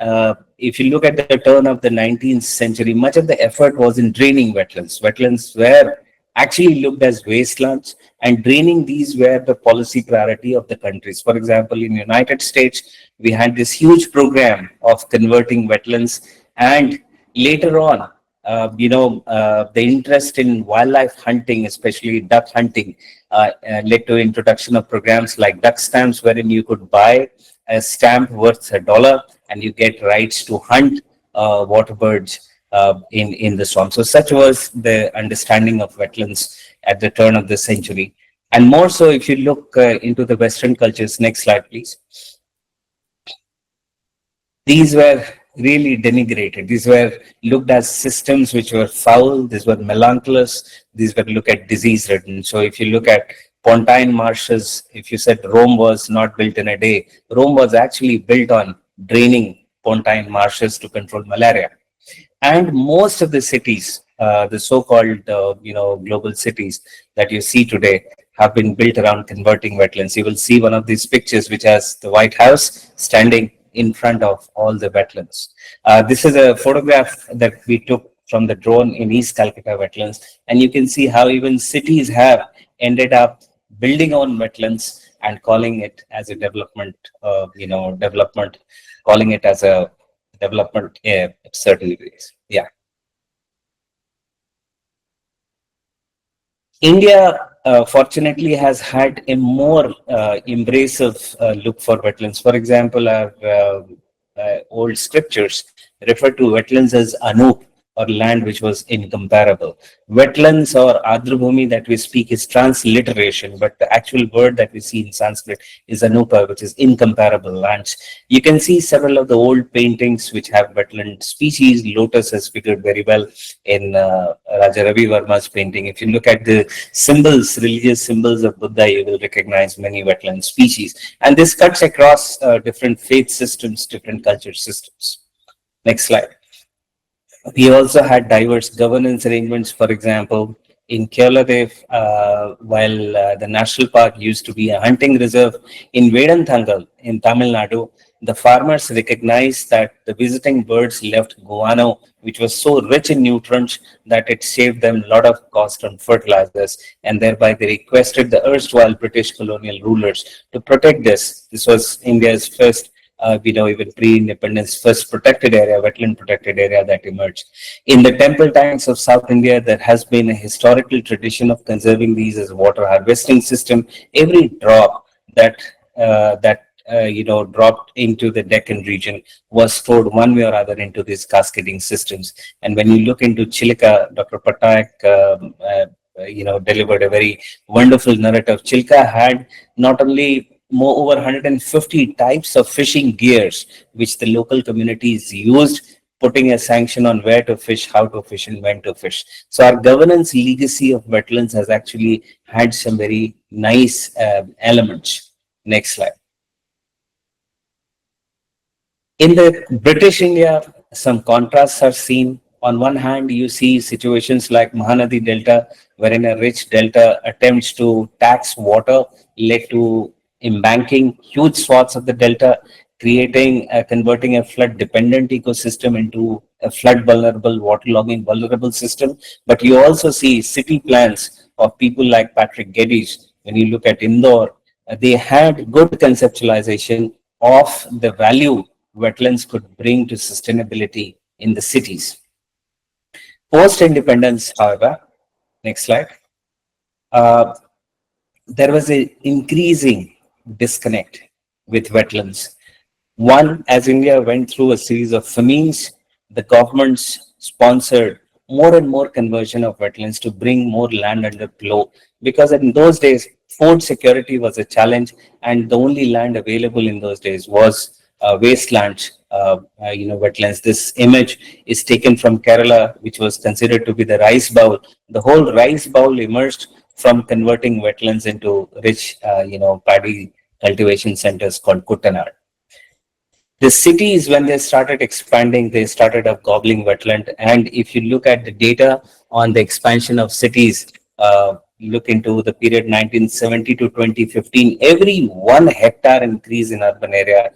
if you look at the turn of the 19th century, much of the effort was in draining wetlands. Wetlands were actually looked as wastelands, and draining these were the policy priority of the countries. For example, in the United States, we had this huge program of converting wetlands, and later on, the interest in wildlife hunting, especially duck hunting, led to introduction of programs like duck stamps, wherein you could buy a stamp worth $1 and you get rights to hunt water birds in the swamp. So such was the understanding of wetlands at the turn of the century. And more so if you look into the Western cultures. Next slide, please. These were really denigrated. These were looked as systems which were foul. These were melancholous. These were looked at disease-ridden. So if you look at Pontine marshes, if you said Rome was not built in a day, Rome was actually built on draining Pontine marshes to control malaria. And most of the cities, the so-called global cities that you see today, have been built around converting wetlands. You will see one of these pictures which has the White House standing in front of all the wetlands. This is a photograph that we took from the drone in East Calcutta wetlands, and you can see how even cities have ended up building on wetlands and calling it as a development, calling it as a development in certain ways. Yeah. India, fortunately, has had a more embracive look for wetlands. For example, our old scriptures refer to wetlands as Anup, or land which was incomparable. Wetlands or Adrabhumi that we speak is transliteration, but the actual word that we see in Sanskrit is Anupa, which is incomparable lands. You can see several of the old paintings which have wetland species. Lotus has figured very well in Raja Ravi Verma's painting. If you look at the symbols, religious symbols of Buddha, you will recognize many wetland species. And this cuts across different faith systems, different culture systems. Next slide. We also had diverse governance arrangements. For example, in Kerala, while the national park used to be a hunting reserve, in Vedanthangal in Tamil Nadu, the farmers recognized that the visiting birds left guano, which was so rich in nutrients that it saved them a lot of cost on fertilizers, and thereby they requested the erstwhile British colonial rulers to protect this. This was India's first even pre-independence, first protected area, wetland protected area that emerged. In the temple tanks of South India, there has been a historical tradition of conserving these as a water harvesting system. Every drop that dropped into the Deccan region was stored one way or other into these cascading systems. And when you look into Chilka, Dr. Pattayak delivered a very wonderful narrative. Chilka had not only over 150 types of fishing gears, which the local communities used, putting a sanction on where to fish, how to fish, and when to fish. So our governance legacy of wetlands has actually had some very nice elements. Next slide. In the British India, some contrasts are seen. On one hand, you see situations like Mahanadi Delta, wherein a rich delta attempts to tax water led to embanking huge swaths of the delta, converting a flood dependent ecosystem into a flood vulnerable, waterlogging vulnerable system. But you also see city plans of people like Patrick Geddes. When you look at Indore, they had good conceptualization of the value wetlands could bring to sustainability in the cities. Post-independence, however, next slide, uh, there was an increasing disconnect with wetlands. One, as India went through a series of famines, the governments sponsored more and more conversion of wetlands to bring more land under plough, because in those days, food security was a challenge, and the only land available in those days was wasteland, wetlands. This image is taken from Kerala, which was considered to be the rice bowl. The whole rice bowl emerged from converting wetlands into rich, paddy cultivation centers called Kuttanad. The cities, when they started expanding, they started up gobbling wetland. And if you look at the data on the expansion of cities, look into the period 1970 to 2015, every 1 hectare increase in urban area,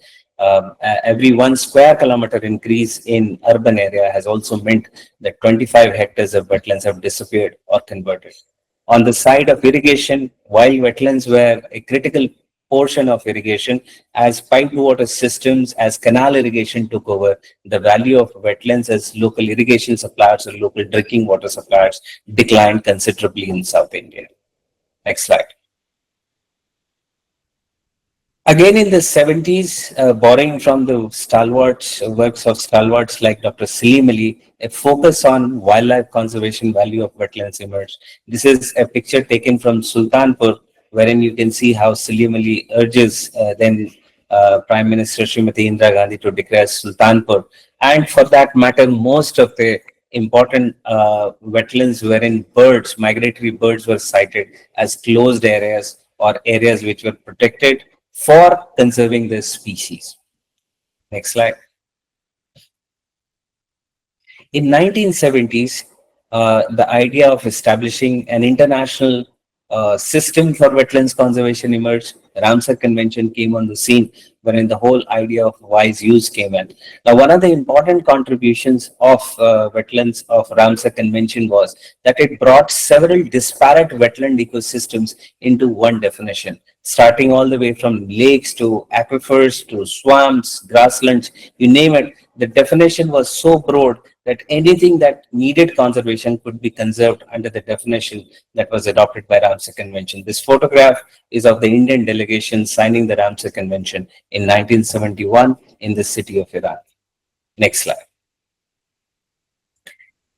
every 1 square kilometer increase in urban area has also meant that 25 hectares of wetlands have disappeared or converted. On the side of irrigation, while wetlands were a critical portion of irrigation, as piped water systems, as canal irrigation took over, the value of wetlands as local irrigation suppliers or local drinking water suppliers declined considerably in South India. Next slide. Again in the 70s, borrowing from the works of stalwarts like Dr. Salim Ali, a focus on wildlife conservation value of wetlands emerged. This is a picture taken from Sultanpur, wherein you can see how Salim Ali urges then Prime Minister Srimati Indira Gandhi to declare Sultanpur. And for that matter, most of the important wetlands wherein migratory birds were sighted as closed areas or areas which were protected for conserving this species. Next slide. In 1970s, the idea of establishing an international system for wetlands conservation emerged. The Ramsar Convention came on the scene, wherein the whole idea of wise use came in. Now, one of the important contributions of wetlands of Ramsar Convention was that it brought several disparate wetland ecosystems into one definition, starting all the way from lakes to aquifers to swamps, grasslands, you name it. The definition was so broad that anything that needed conservation could be conserved under the definition that was adopted by Ramsar Convention. This photograph is of the Indian delegation signing the Ramsar Convention in 1971 in the city of Iran. Next slide.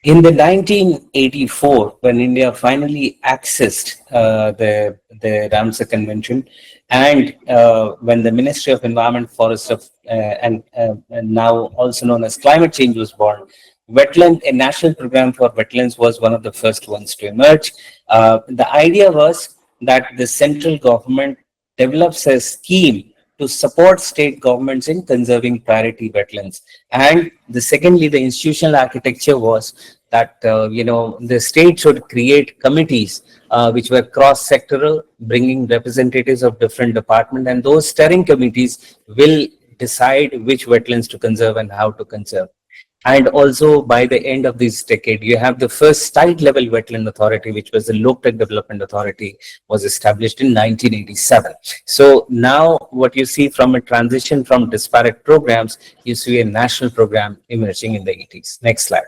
In the 1984, when India finally accessed the Ramsar Convention, and when the Ministry of Environment, Forest and now also known as Climate Change was born, a national program for wetlands was one of the first ones to emerge. The idea was that the central government develops a scheme to support state governments in conserving priority wetlands. And secondly, the institutional architecture was that the state should create committees which were cross-sectoral, bringing representatives of different departments, and those steering committees will decide which wetlands to conserve and how to conserve. And also, by the end of this decade, you have the first state-level wetland authority, which was the Local Development Authority, was established in 1987. So now what you see from a transition from disparate programs, you see a national program emerging in the 80s. Next slide.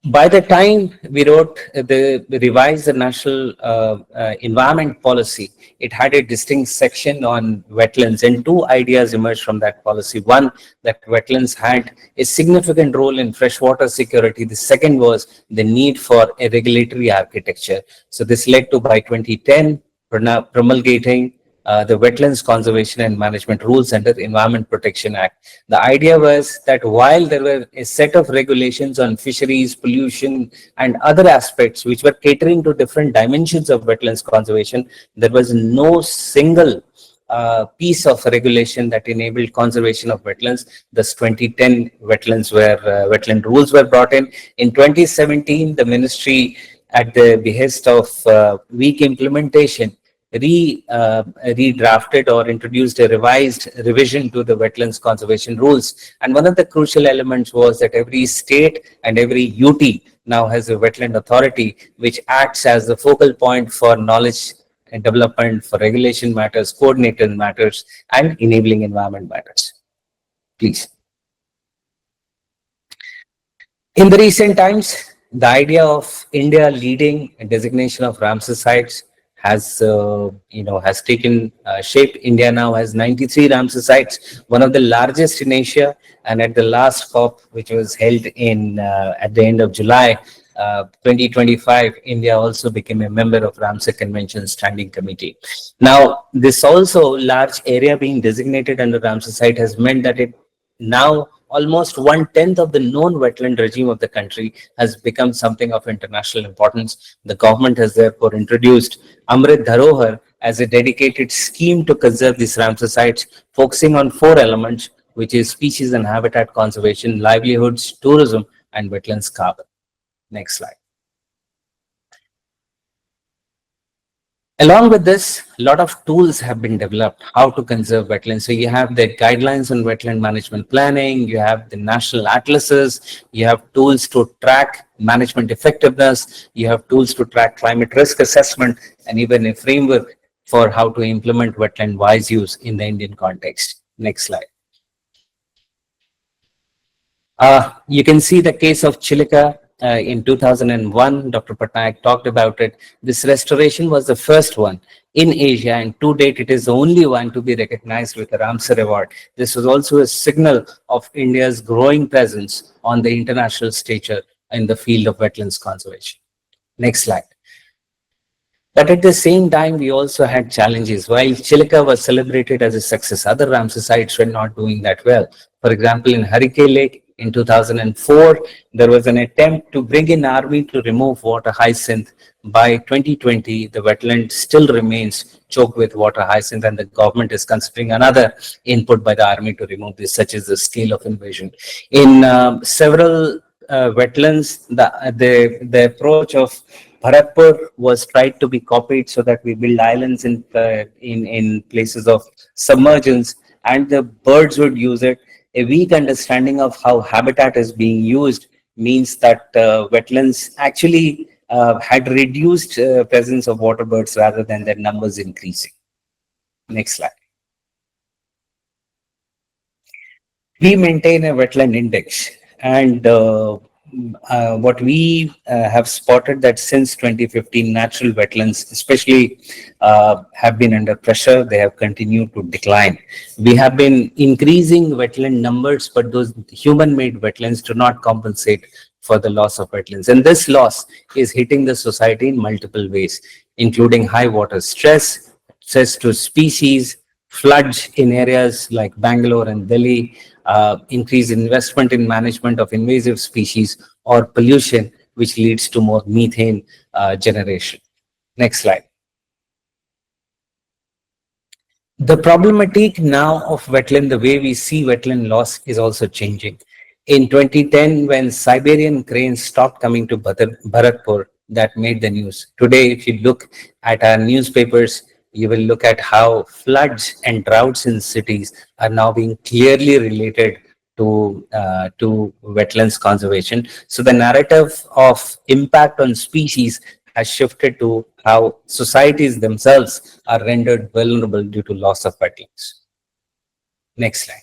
By the time we revised the national environment policy, it had a distinct section on wetlands, and two ideas emerged from that policy. One, that wetlands had a significant role in freshwater security. The second was the need for a regulatory architecture. So this led to, by 2010, promulgating the Wetlands Conservation and Management Rules under the Environment Protection Act. The idea was that while there were a set of regulations on fisheries, pollution, and other aspects which were catering to different dimensions of wetlands conservation, there was no single piece of regulation that enabled conservation of wetlands. Thus, 2010 wetland rules were brought in. In 2017, the ministry, at the behest of weak implementation, redrafted or introduced a revised revision to the wetlands conservation rules. And one of the crucial elements was that every state and every UT now has a wetland authority, which acts as the focal point for knowledge and development, for regulation matters, coordinated matters, and enabling environment matters. Please. In the recent times, the idea of India leading a designation of Ramsar sites has taken shape. India now has 93 Ramsar sites, one of the largest in Asia. And at the last COP, which was held in at the end of July 2025, India also became a member of Ramsar Convention Standing Committee. Now, this also large area being designated under Ramsar site has meant that it now almost 1/10 of the known wetland regime of the country has become something of international importance. The government has therefore introduced Amrit Dharohar as a dedicated scheme to conserve these Ramsar sites, focusing on 4 elements, which is species and habitat conservation, livelihoods, tourism, and wetlands carbon. Next slide. Along with this, a lot of tools have been developed how to conserve wetlands. So you have the guidelines on wetland management planning, you have the national atlases, you have tools to track management effectiveness, you have tools to track climate risk assessment, and even a framework for how to implement wetland wise use in the Indian context. Next slide. You can see the case of Chilika. In 2001, Dr. Patnaik talked about it. This restoration was the first one in Asia, and to date, it is the only one to be recognized with a Ramsar Award. This was also a signal of India's growing presence on the international stature in the field of wetlands conservation. Next slide. But at the same time, we also had challenges. While Chilika was celebrated as a success, other Ramsar sites were not doing that well. For example, in Harike Lake in 2004, there was an attempt to bring in army to remove water hyacinth. By 2020, the wetland still remains choked with water hyacinth, and the government is considering another input by the army to remove this, such as the scale of invasion. In several wetlands, the approach of Bharatpur was tried to be copied so that we build islands in places of submergence, and the birds would use it. A weak understanding of how habitat is being used means that wetlands actually had reduced presence of water birds rather than their numbers increasing. Next slide. We maintain a wetland index, and what we have spotted that since 2015, natural wetlands especially have been under pressure. They have continued to decline. We have been increasing wetland numbers, but those human-made wetlands do not compensate for the loss of wetlands. And this loss is hitting the society in multiple ways, including high water stress, stress to species, floods in areas like Bangalore and Delhi, increased investment in management of invasive species, or pollution, which leads to more methane generation. Next slide. The problematic now of wetland, the way we see wetland loss, is also changing. In 2010, when Siberian cranes stopped coming to Bharatpur, that made the news. Today, if you look at our newspapers, you will look at how floods and droughts in cities are now being clearly related to wetlands conservation. So the narrative of impact on species has shifted to how societies themselves are rendered vulnerable due to loss of wetlands. Next slide.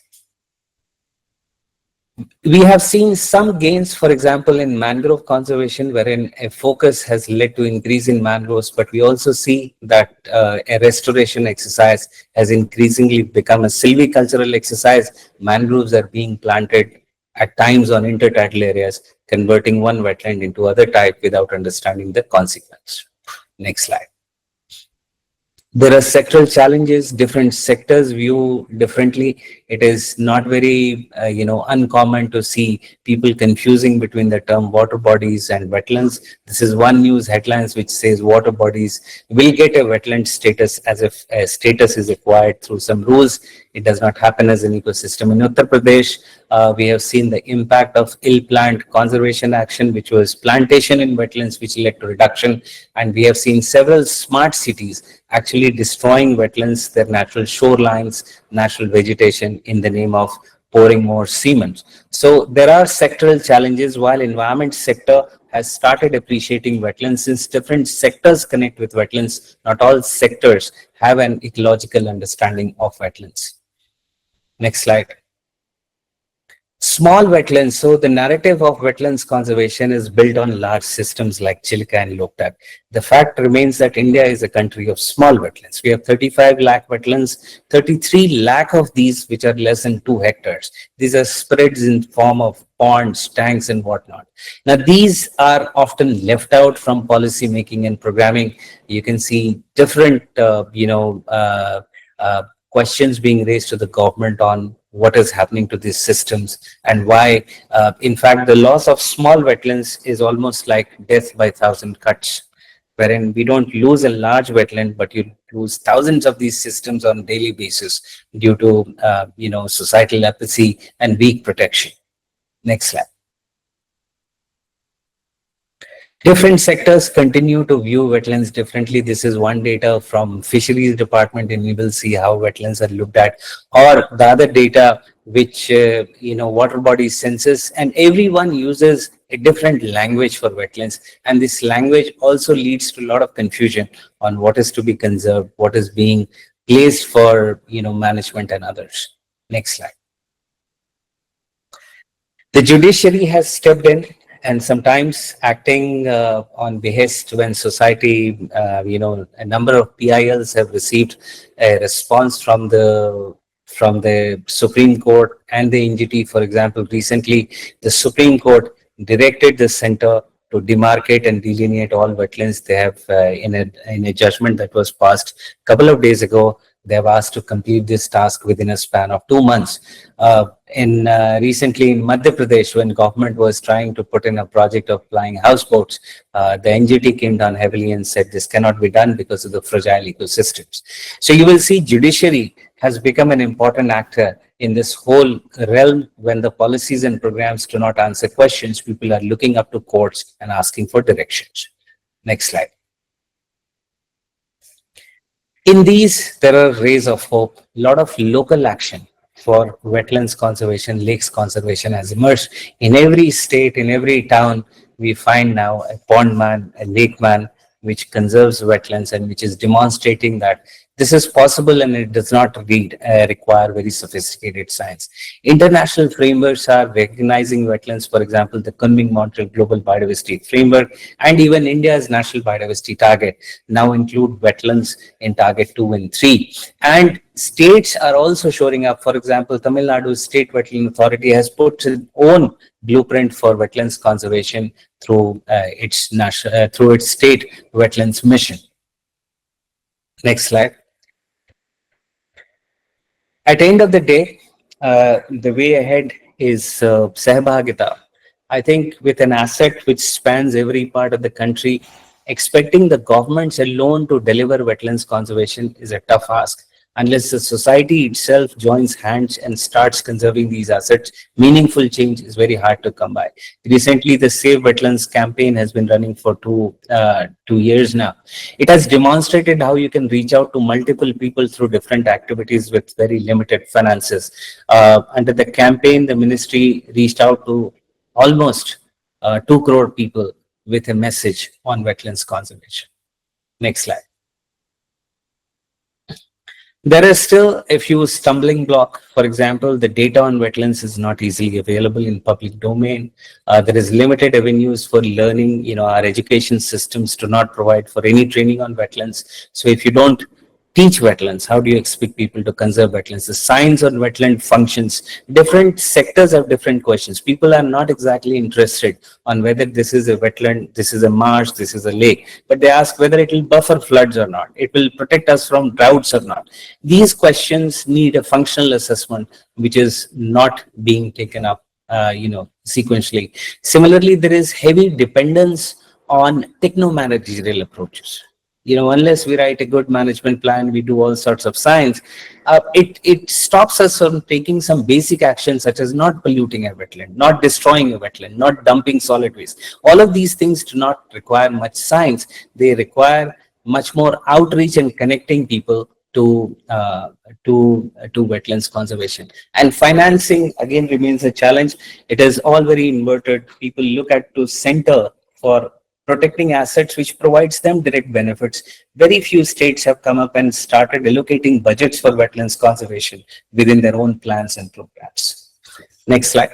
We have seen some gains, for example, in mangrove conservation, wherein a focus has led to increase in mangroves, but we also see that a restoration exercise has increasingly become a silvicultural exercise. Mangroves are being planted at times on intertidal areas, converting one wetland into other type without understanding the consequence. Next slide. There are sectoral challenges. Different sectors view differently. it is not very, uncommon to see people confusing between the term water bodies and wetlands. This is one news headlines which says water bodies will get a wetland status as if a status is acquired through some rules. It does not happen as an ecosystem. In Uttar Pradesh, we have seen the impact of ill-planned conservation action, which was plantation in wetlands, which led to reduction. And we have seen several smart cities actually destroying wetlands, their natural shorelines, natural vegetation in the name of pouring more cement. So there are sectoral challenges. While environment sector has started appreciating wetlands, since different sectors connect with wetlands, not all sectors have an ecological understanding of wetlands. Next slide. Small wetlands. So the narrative of wetlands conservation is built on large systems like Chilka and Loktak. The fact remains that India is a country of small wetlands. We have 35 lakh wetlands, 33 lakh of these which are less than 2 hectares. These are spreads in form of ponds, tanks and whatnot. Now these are often left out from policy making and programming. You can see different, questions being raised to the government on what is happening to these systems and why, in fact, the loss of small wetlands is almost like death by 1,000 cuts, wherein we don't lose a large wetland, but you lose thousands of these systems on a daily basis due to, societal apathy and weak protection. Next slide. Different sectors continue to view wetlands differently. This is one data from Fisheries Department, and we will see how wetlands are looked at, or the other data which, water body census, and everyone uses a different language for wetlands. And this language also leads to a lot of confusion on what is to be conserved, what is being placed for, management and others. Next slide. The judiciary has stepped in, and sometimes acting on behest when society, a number of PILs have received a response from the Supreme Court and the NGT. For example, recently the Supreme Court directed the center to demarcate and delineate all wetlands. They have, in a judgment that was passed a couple of days ago, they have asked to complete this task within a span of 2 months. Recently in Madhya Pradesh, when government was trying to put in a project of flying houseboats, the NGT came down heavily and said this cannot be done because of the fragile ecosystems. So you will see judiciary has become an important actor in this whole realm. When the policies and programs do not answer questions, people are looking up to courts and asking for directions. Next slide. In these, there are rays of hope. A lot of local action for wetlands conservation, lakes conservation has emerged. In every state, in every town, we find now a pond man, a lake man, which conserves wetlands and which is demonstrating that this is possible and it does not require very sophisticated science. International frameworks are recognizing wetlands. For example, the Kunming-Montreal Global Biodiversity Framework and even India's National Biodiversity Target now include wetlands in Target 2 and 3. And states are also showing up. For example, Tamil Nadu's State Wetland Authority has put its own blueprint for wetlands conservation through its state wetlands mission. Next slide. At the end of the day, the way ahead is Sahbhagita. I think with an asset which spans every part of the country, expecting the governments alone to deliver wetlands conservation is a tough ask. Unless the society itself joins hands and starts conserving these assets, meaningful change is very hard to come by. Recently, the Save Wetlands campaign has been running for two years now. It has demonstrated how you can reach out to multiple people through different activities with very limited finances. Under the campaign, the ministry reached out to almost 2 crore people with a message on wetlands conservation. Next slide. There is still a few stumbling blocks. For example, the data on wetlands is not easily available in public domain. There is limited avenues for learning. Our education systems do not provide for any training on wetlands. So if you don't teach wetlands? How do you expect people to conserve wetlands? The science on wetland functions. Different sectors have different questions. People are not exactly interested on whether this is a wetland, this is a marsh, this is a lake, but they ask whether it will buffer floods or not, it will protect us from droughts or not. These questions need a functional assessment, which is not being taken up, sequentially. Similarly, there is heavy dependence on techno-managerial approaches. Unless we write a good management plan, we do all sorts of science, it stops us from taking some basic actions, such as not polluting a wetland, not destroying a wetland, not dumping solid waste. All of these things do not require much science. They require much more outreach and connecting people to wetlands conservation. And financing again remains a challenge. It is all very inverted. People look at to center for protecting assets which provides them direct benefits. Very few states have come up and started allocating budgets for wetlands conservation within their own plans and programs. Next slide.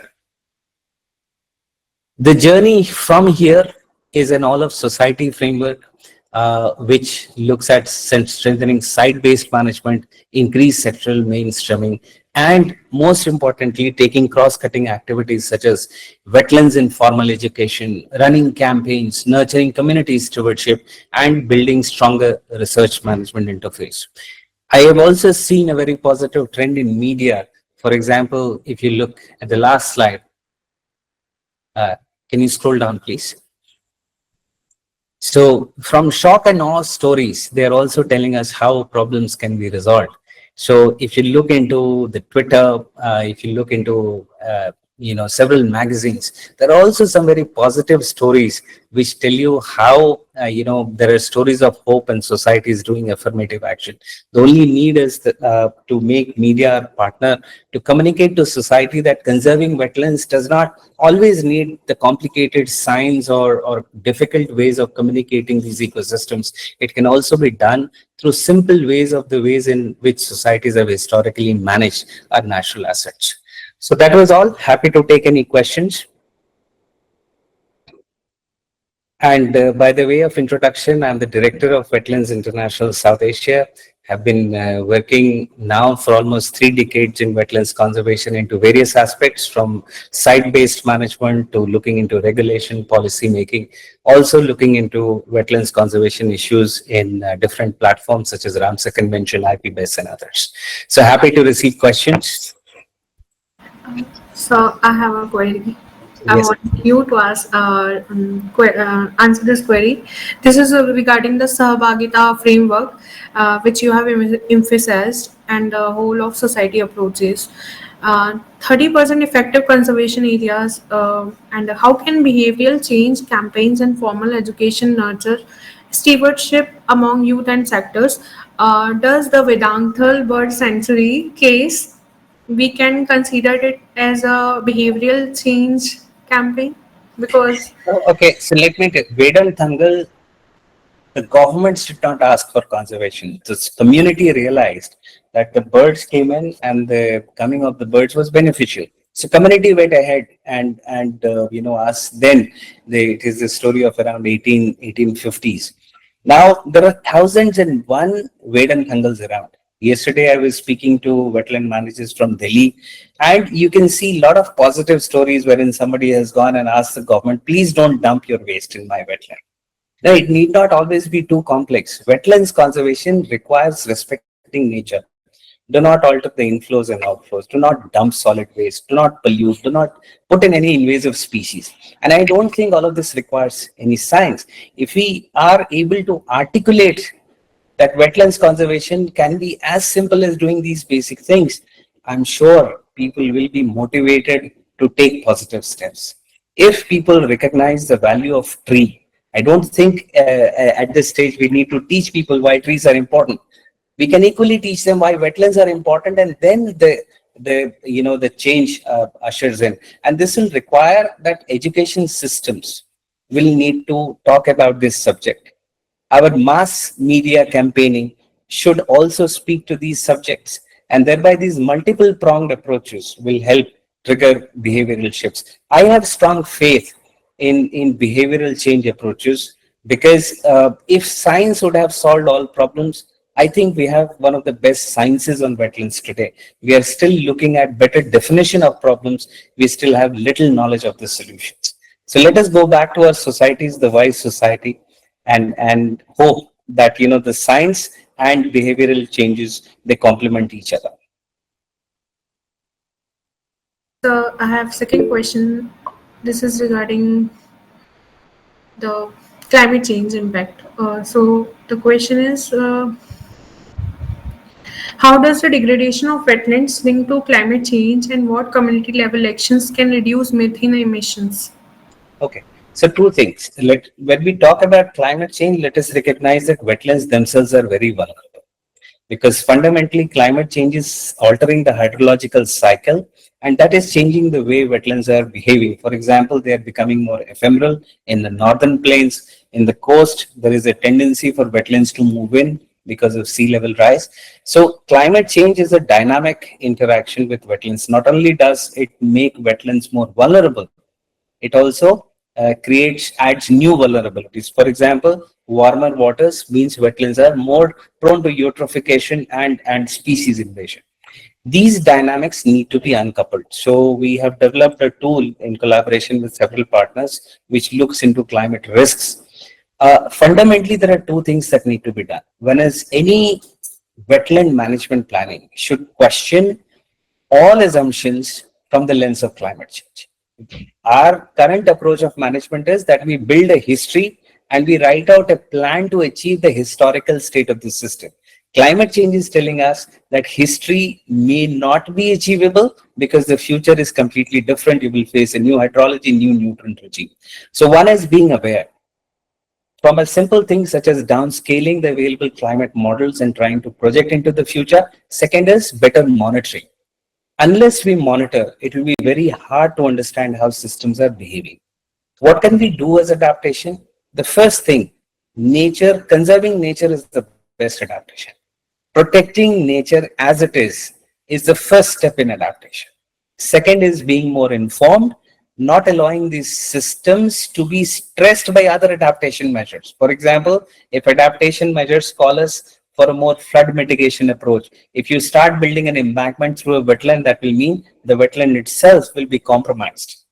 The journey from here is an all of society framework, which looks at strengthening site-based management, increased sectoral mainstreaming, and most importantly, taking cross-cutting activities such as wetlands in formal education, running campaigns, nurturing community stewardship, and building stronger research management interface. I have also seen a very positive trend in media. For example, if you look at the last slide, can you scroll down, please? So from shock and awe stories, they're also telling us how problems can be resolved. So if you look into the Twitter, if you look into several magazines, there are also some very positive stories which tell you how there are stories of hope and society is doing affirmative action. The only need is to make media our partner to communicate to society that conserving wetlands does not always need the complicated science or difficult ways of communicating these ecosystems. It can also be done through simple ways of the ways in which societies have historically managed our natural assets. So that was all. Happy to take any questions. And by the way of introduction, I'm the director of Wetlands International South Asia. Have been working now for almost 3 decades in wetlands conservation into various aspects, from site-based management to looking into regulation, policy making, also looking into wetlands conservation issues in different platforms such as Ramsar Convention, IPBES, and others. So happy to receive questions. So I have a query. I Yes. want you to ask, answer this query. This is regarding the Sahbagita framework, which you have emphasized, and the whole of society approaches. 30% effective conservation areas, and how can behavioral change campaigns and formal education nurture stewardship among youth and sectors? Does the Vedanthal bird sanctuary case, we can consider it as a behavioral change campaign? Because Okay, so let me tell you, Vedantangal, the governments did not ask for conservation. The community realized that the birds came in and the coming of the birds was beneficial. So community went ahead and asked. Then it is the story of around 1850s. Now there are thousands and one Vedantangals around. Yesterday I was speaking to wetland managers from Delhi, and you can see a lot of positive stories wherein somebody has gone and asked the government, please don't dump your waste in my wetland. Now, it need not always be too complex. Wetlands conservation requires respecting nature. Do not alter the inflows and outflows. Do not dump solid waste. Do not pollute. Do not put in any invasive species. And I don't think all of this requires any science. If we are able to articulate that wetlands conservation can be as simple as doing these basic things, I'm sure people will be motivated to take positive steps. If people recognize the value of tree, I don't think at this stage we need to teach people why trees are important. We can equally teach them why wetlands are important, and then the change ushers in. And this will require that education systems will need to talk about this subject. Our mass media campaigning should also speak to these subjects, and thereby these multiple pronged approaches will help trigger behavioral shifts. I have strong faith in behavioral change approaches, because if science would have solved all problems, I think we have one of the best sciences on wetlands today. We are still looking at better definition of problems. We still have little knowledge of the solutions. So let us go back to our societies, the wise society, and hope that the science and behavioral changes, they complement each other. So I have second question. This is regarding the climate change impact. So the question is, how does the degradation of wetlands link to climate change, and what community level actions can reduce methane emissions? Okay. So two things. When we talk about climate change, let us recognize that wetlands themselves are very vulnerable, because fundamentally climate change is altering the hydrological cycle, and that is changing the way wetlands are behaving. For example, they are becoming more ephemeral in the northern plains. In the coast, there is a tendency for wetlands to move in because of sea level rise. So climate change is a dynamic interaction with wetlands. Not only does it make wetlands more vulnerable, it also adds new vulnerabilities. For example, warmer waters means wetlands are more prone to eutrophication and species invasion. These dynamics need to be uncoupled. So we have developed a tool in collaboration with several partners which looks into climate risks. Fundamentally, there are two things that need to be done. One is any wetland management planning should question all assumptions from the lens of climate change. Our current approach of management is that we build a history and we write out a plan to achieve the historical state of the system. Climate change is telling us that history may not be achievable because the future is completely different. You will face a new hydrology, new nutrient regime. So one is being aware. From a simple thing such as downscaling the available climate models and trying to project into the future. Second is better monitoring. Unless we monitor, it will be very hard to understand how systems are behaving. What can we do as adaptation? The first thing, conserving nature is the best adaptation. Protecting nature as it is the first step in adaptation. Second is being more informed, not allowing these systems to be stressed by other adaptation measures. For example, if adaptation measures call us for a more flood mitigation approach, if you start building an embankment through a wetland, that will mean the wetland itself will be compromised.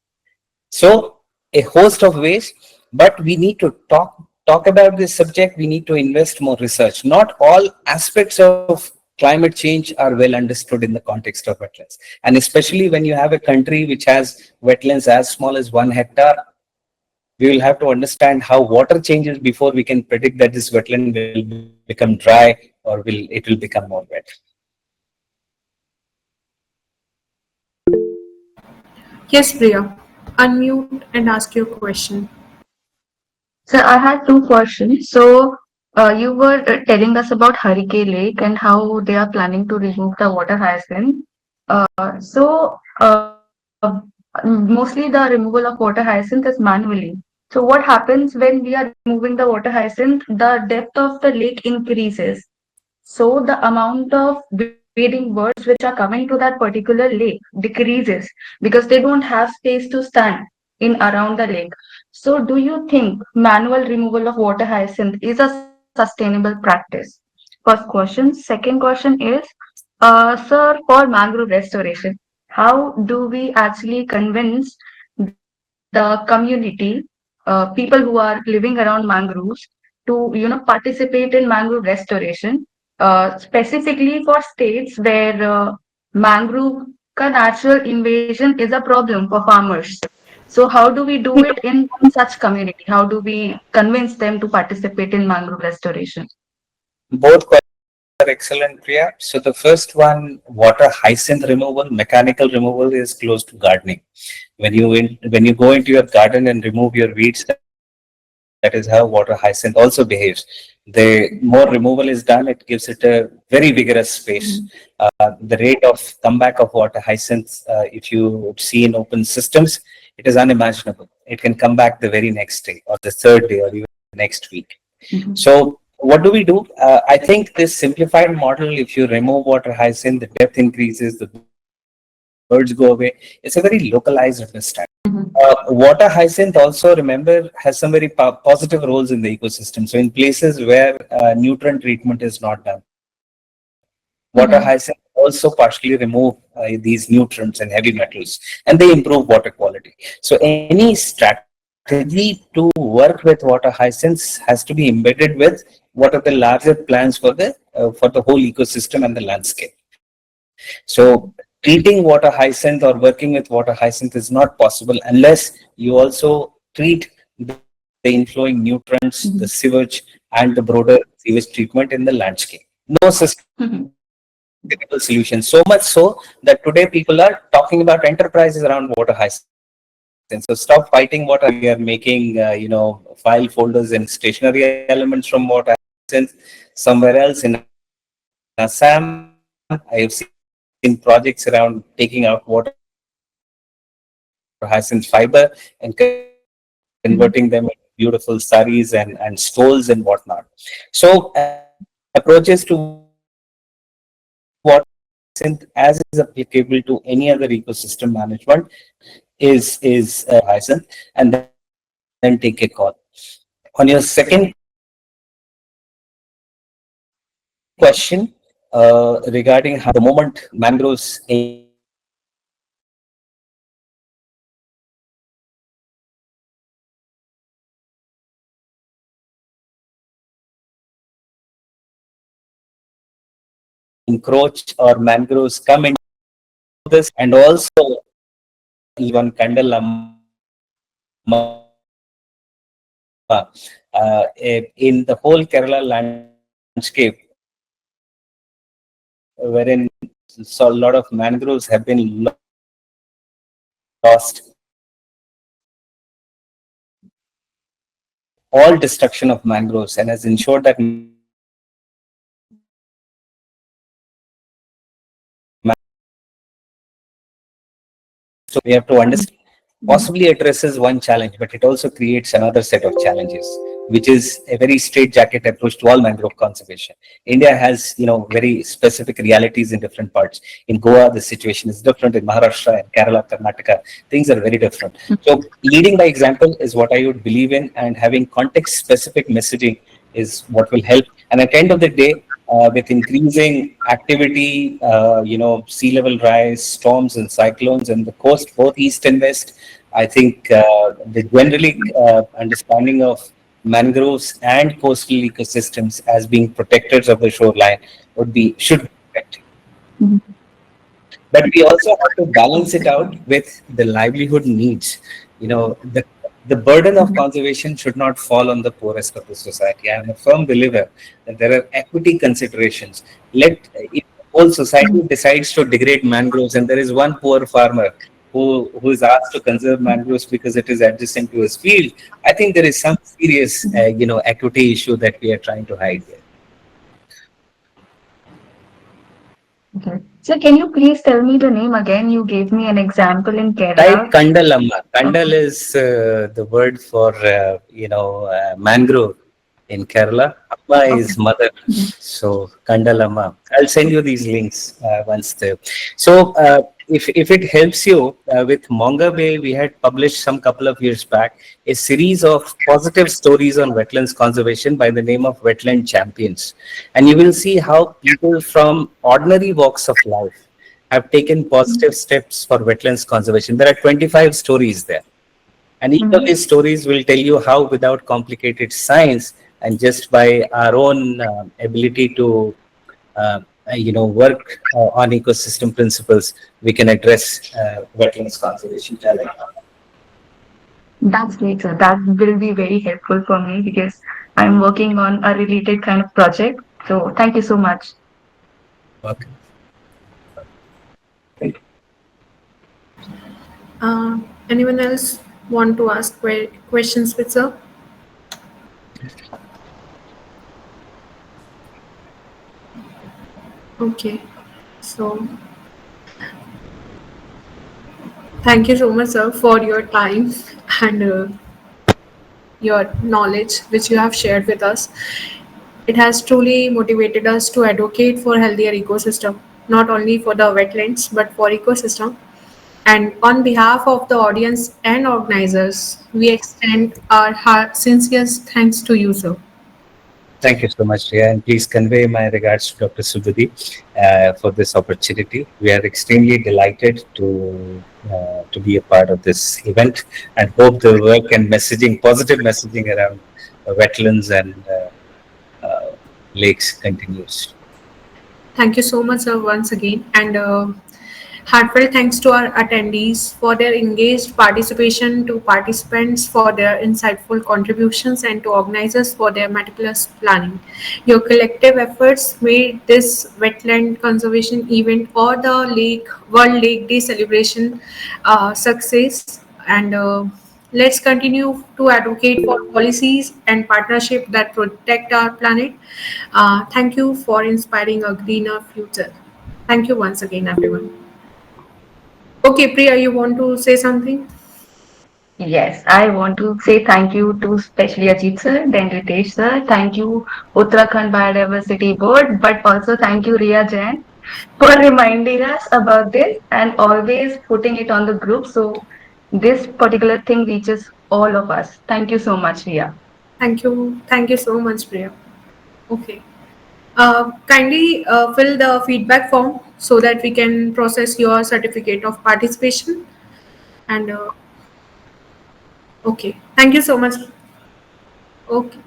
So a host of ways, but we need to talk about this subject. We need to invest more research. Not all aspects of climate change are well understood in the context of wetlands. And especially when you have a country which has wetlands as small as 1 hectare, we will have to understand how water changes before we can predict that this wetland will become dry or it will become more wet. Yes, Priya. Unmute and ask your question. So I had two questions. So you were telling us about Hurricane Lake and how they are planning to remove the water hyacinth. So mostly the removal of water hyacinth is manually. So what happens when we are removing the water hyacinth? The depth of the lake increases. So the amount of wading birds which are coming to that particular lake decreases because they don't have space to stand in around the lake. So do you think manual removal of water hyacinth is a sustainable practice? First question. Second question is, sir, for mangrove restoration, how do we actually convince the community, people who are living around mangroves, to participate in mangrove restoration, specifically for states where mangrove natural invasion is a problem for farmers. So how do we do it in such community? How do we convince them to participate in mangrove restoration? Both questions are excellent, Priya. So the first one, water hyacinth removal, mechanical removal, is close to gardening. When you go into your garden and remove your weeds, that is how water hyacinth also behaves. The more removal is done, it gives it a very vigorous space. The rate of comeback of water hyacinth, if you see in open systems, it is unimaginable. It can come back the very next day or the third day or even the next week. So what do we do? I think this simplified model, if you remove water hyacinth, the depth increases, the birds go away. It's a very localized understanding. Water hyacinth also, remember, has some very positive roles in the ecosystem. So in places where nutrient treatment is not done, water hyacinth also partially remove these nutrients and heavy metals, and they improve water quality. So any strategy to work with water hyacinths has to be embedded with what are the larger plans for the whole ecosystem and the landscape. So treating water hyacinth or working with water hyacinth is not possible unless you also treat the inflowing nutrients, the sewage, and the broader sewage treatment in the landscape. No sustainable solution. So much so that today people are talking about enterprises around water hyacinth. So stop fighting water hyacinth. We are making, file folders and stationery elements from water hyacinth. Somewhere else in Assam, I have seen projects around taking out water hyacinth fiber and converting them into beautiful saris and stools and whatnot. So approaches to water hyacinth, as is applicable to any other ecosystem management, is hyacinth, and then take a call. On your second question, regarding how the moment mangroves encroach or mangroves come into this, and also even Kandalamma in the whole Kerala landscape, wherein so a lot of mangroves have been lost, all destruction of mangroves, and has ensured that so we have to understand possibly addresses one challenge, but it also creates another set of challenges, which is a very straitjacket approach to all mangrove conservation. India has, very specific realities in different parts. In Goa, the situation is different. In Maharashtra and Kerala, Karnataka, things are very different. So leading by example is what I would believe in, and having context-specific messaging is what will help. And at the end of the day, with increasing activity, sea level rise, storms and cyclones in the coast, both east and west, I think the generally understanding of mangroves and coastal ecosystems as being protectors of the shoreline should be protected. But we also have to balance it out with the livelihood needs. The burden of conservation should not fall on the poorest of the society. I am a firm believer that there are equity considerations. If the whole society decides to degrade mangroves, and there is one poor farmer who is asked to conserve mangroves because it is adjacent to his field, I think there is some serious, equity issue that we are trying to hide here. Okay. So can you please tell me the name again? You gave me an example in Type Kerala. Kandalamma. Kandal is the word for, mangrove in Kerala. Amma is mother. So Kandalamma. I'll send you these links once there. So if it helps you, with Monga Bay, we had published some couple of years back a series of positive stories on wetlands conservation by the name of Wetland Champions. And you will see how people from ordinary walks of life have taken positive steps for wetlands conservation. There are 25 stories there. And each of these stories will tell you how, without complicated science and just by our own ability to work on ecosystem principles, we can address wetlands conservation challenge. That's great, sir. That will be very helpful for me because I'm working on a related kind of project. So thank you so much. Okay. Anyone else want to ask questions with sir? Okay, so thank you so much, sir, for your time and your knowledge which you have shared with us. It has truly motivated us to advocate for healthier ecosystem, not only for the wetlands but for ecosystem. And on behalf of the audience and organizers, we extend our sincere thanks to you, sir. Thank you so much, Riya, and please convey my regards to Dr. Subudhi for this opportunity. We are extremely delighted to be a part of this event, and hope the work and messaging, positive messaging around wetlands and lakes continues. Thank you so much, sir, once again. And heartfelt thanks to our attendees for their engaged participation, to participants for their insightful contributions, and to organizers for their meticulous planning. Your collective efforts made this wetland conservation event or the World Lake Day celebration success. And let's continue to advocate for policies and partnership that protect our planet. Thank you for inspiring a greener future. Thank you once again, everyone. Okay, Priya, you want to say something? Yes, I want to say thank you to especially Ajit sir, then Ritesh sir. Thank you Uttarakhand Biodiversity Board, but also thank you Riya Jain for reminding us about this and always putting it on the group so this particular thing reaches all of us. Thank you so much, Riya. Thank you. Thank you so much, Priya. Okay. Kindly fill the feedback form so that we can process your certificate of participation. And okay. Thank you so much. Okay.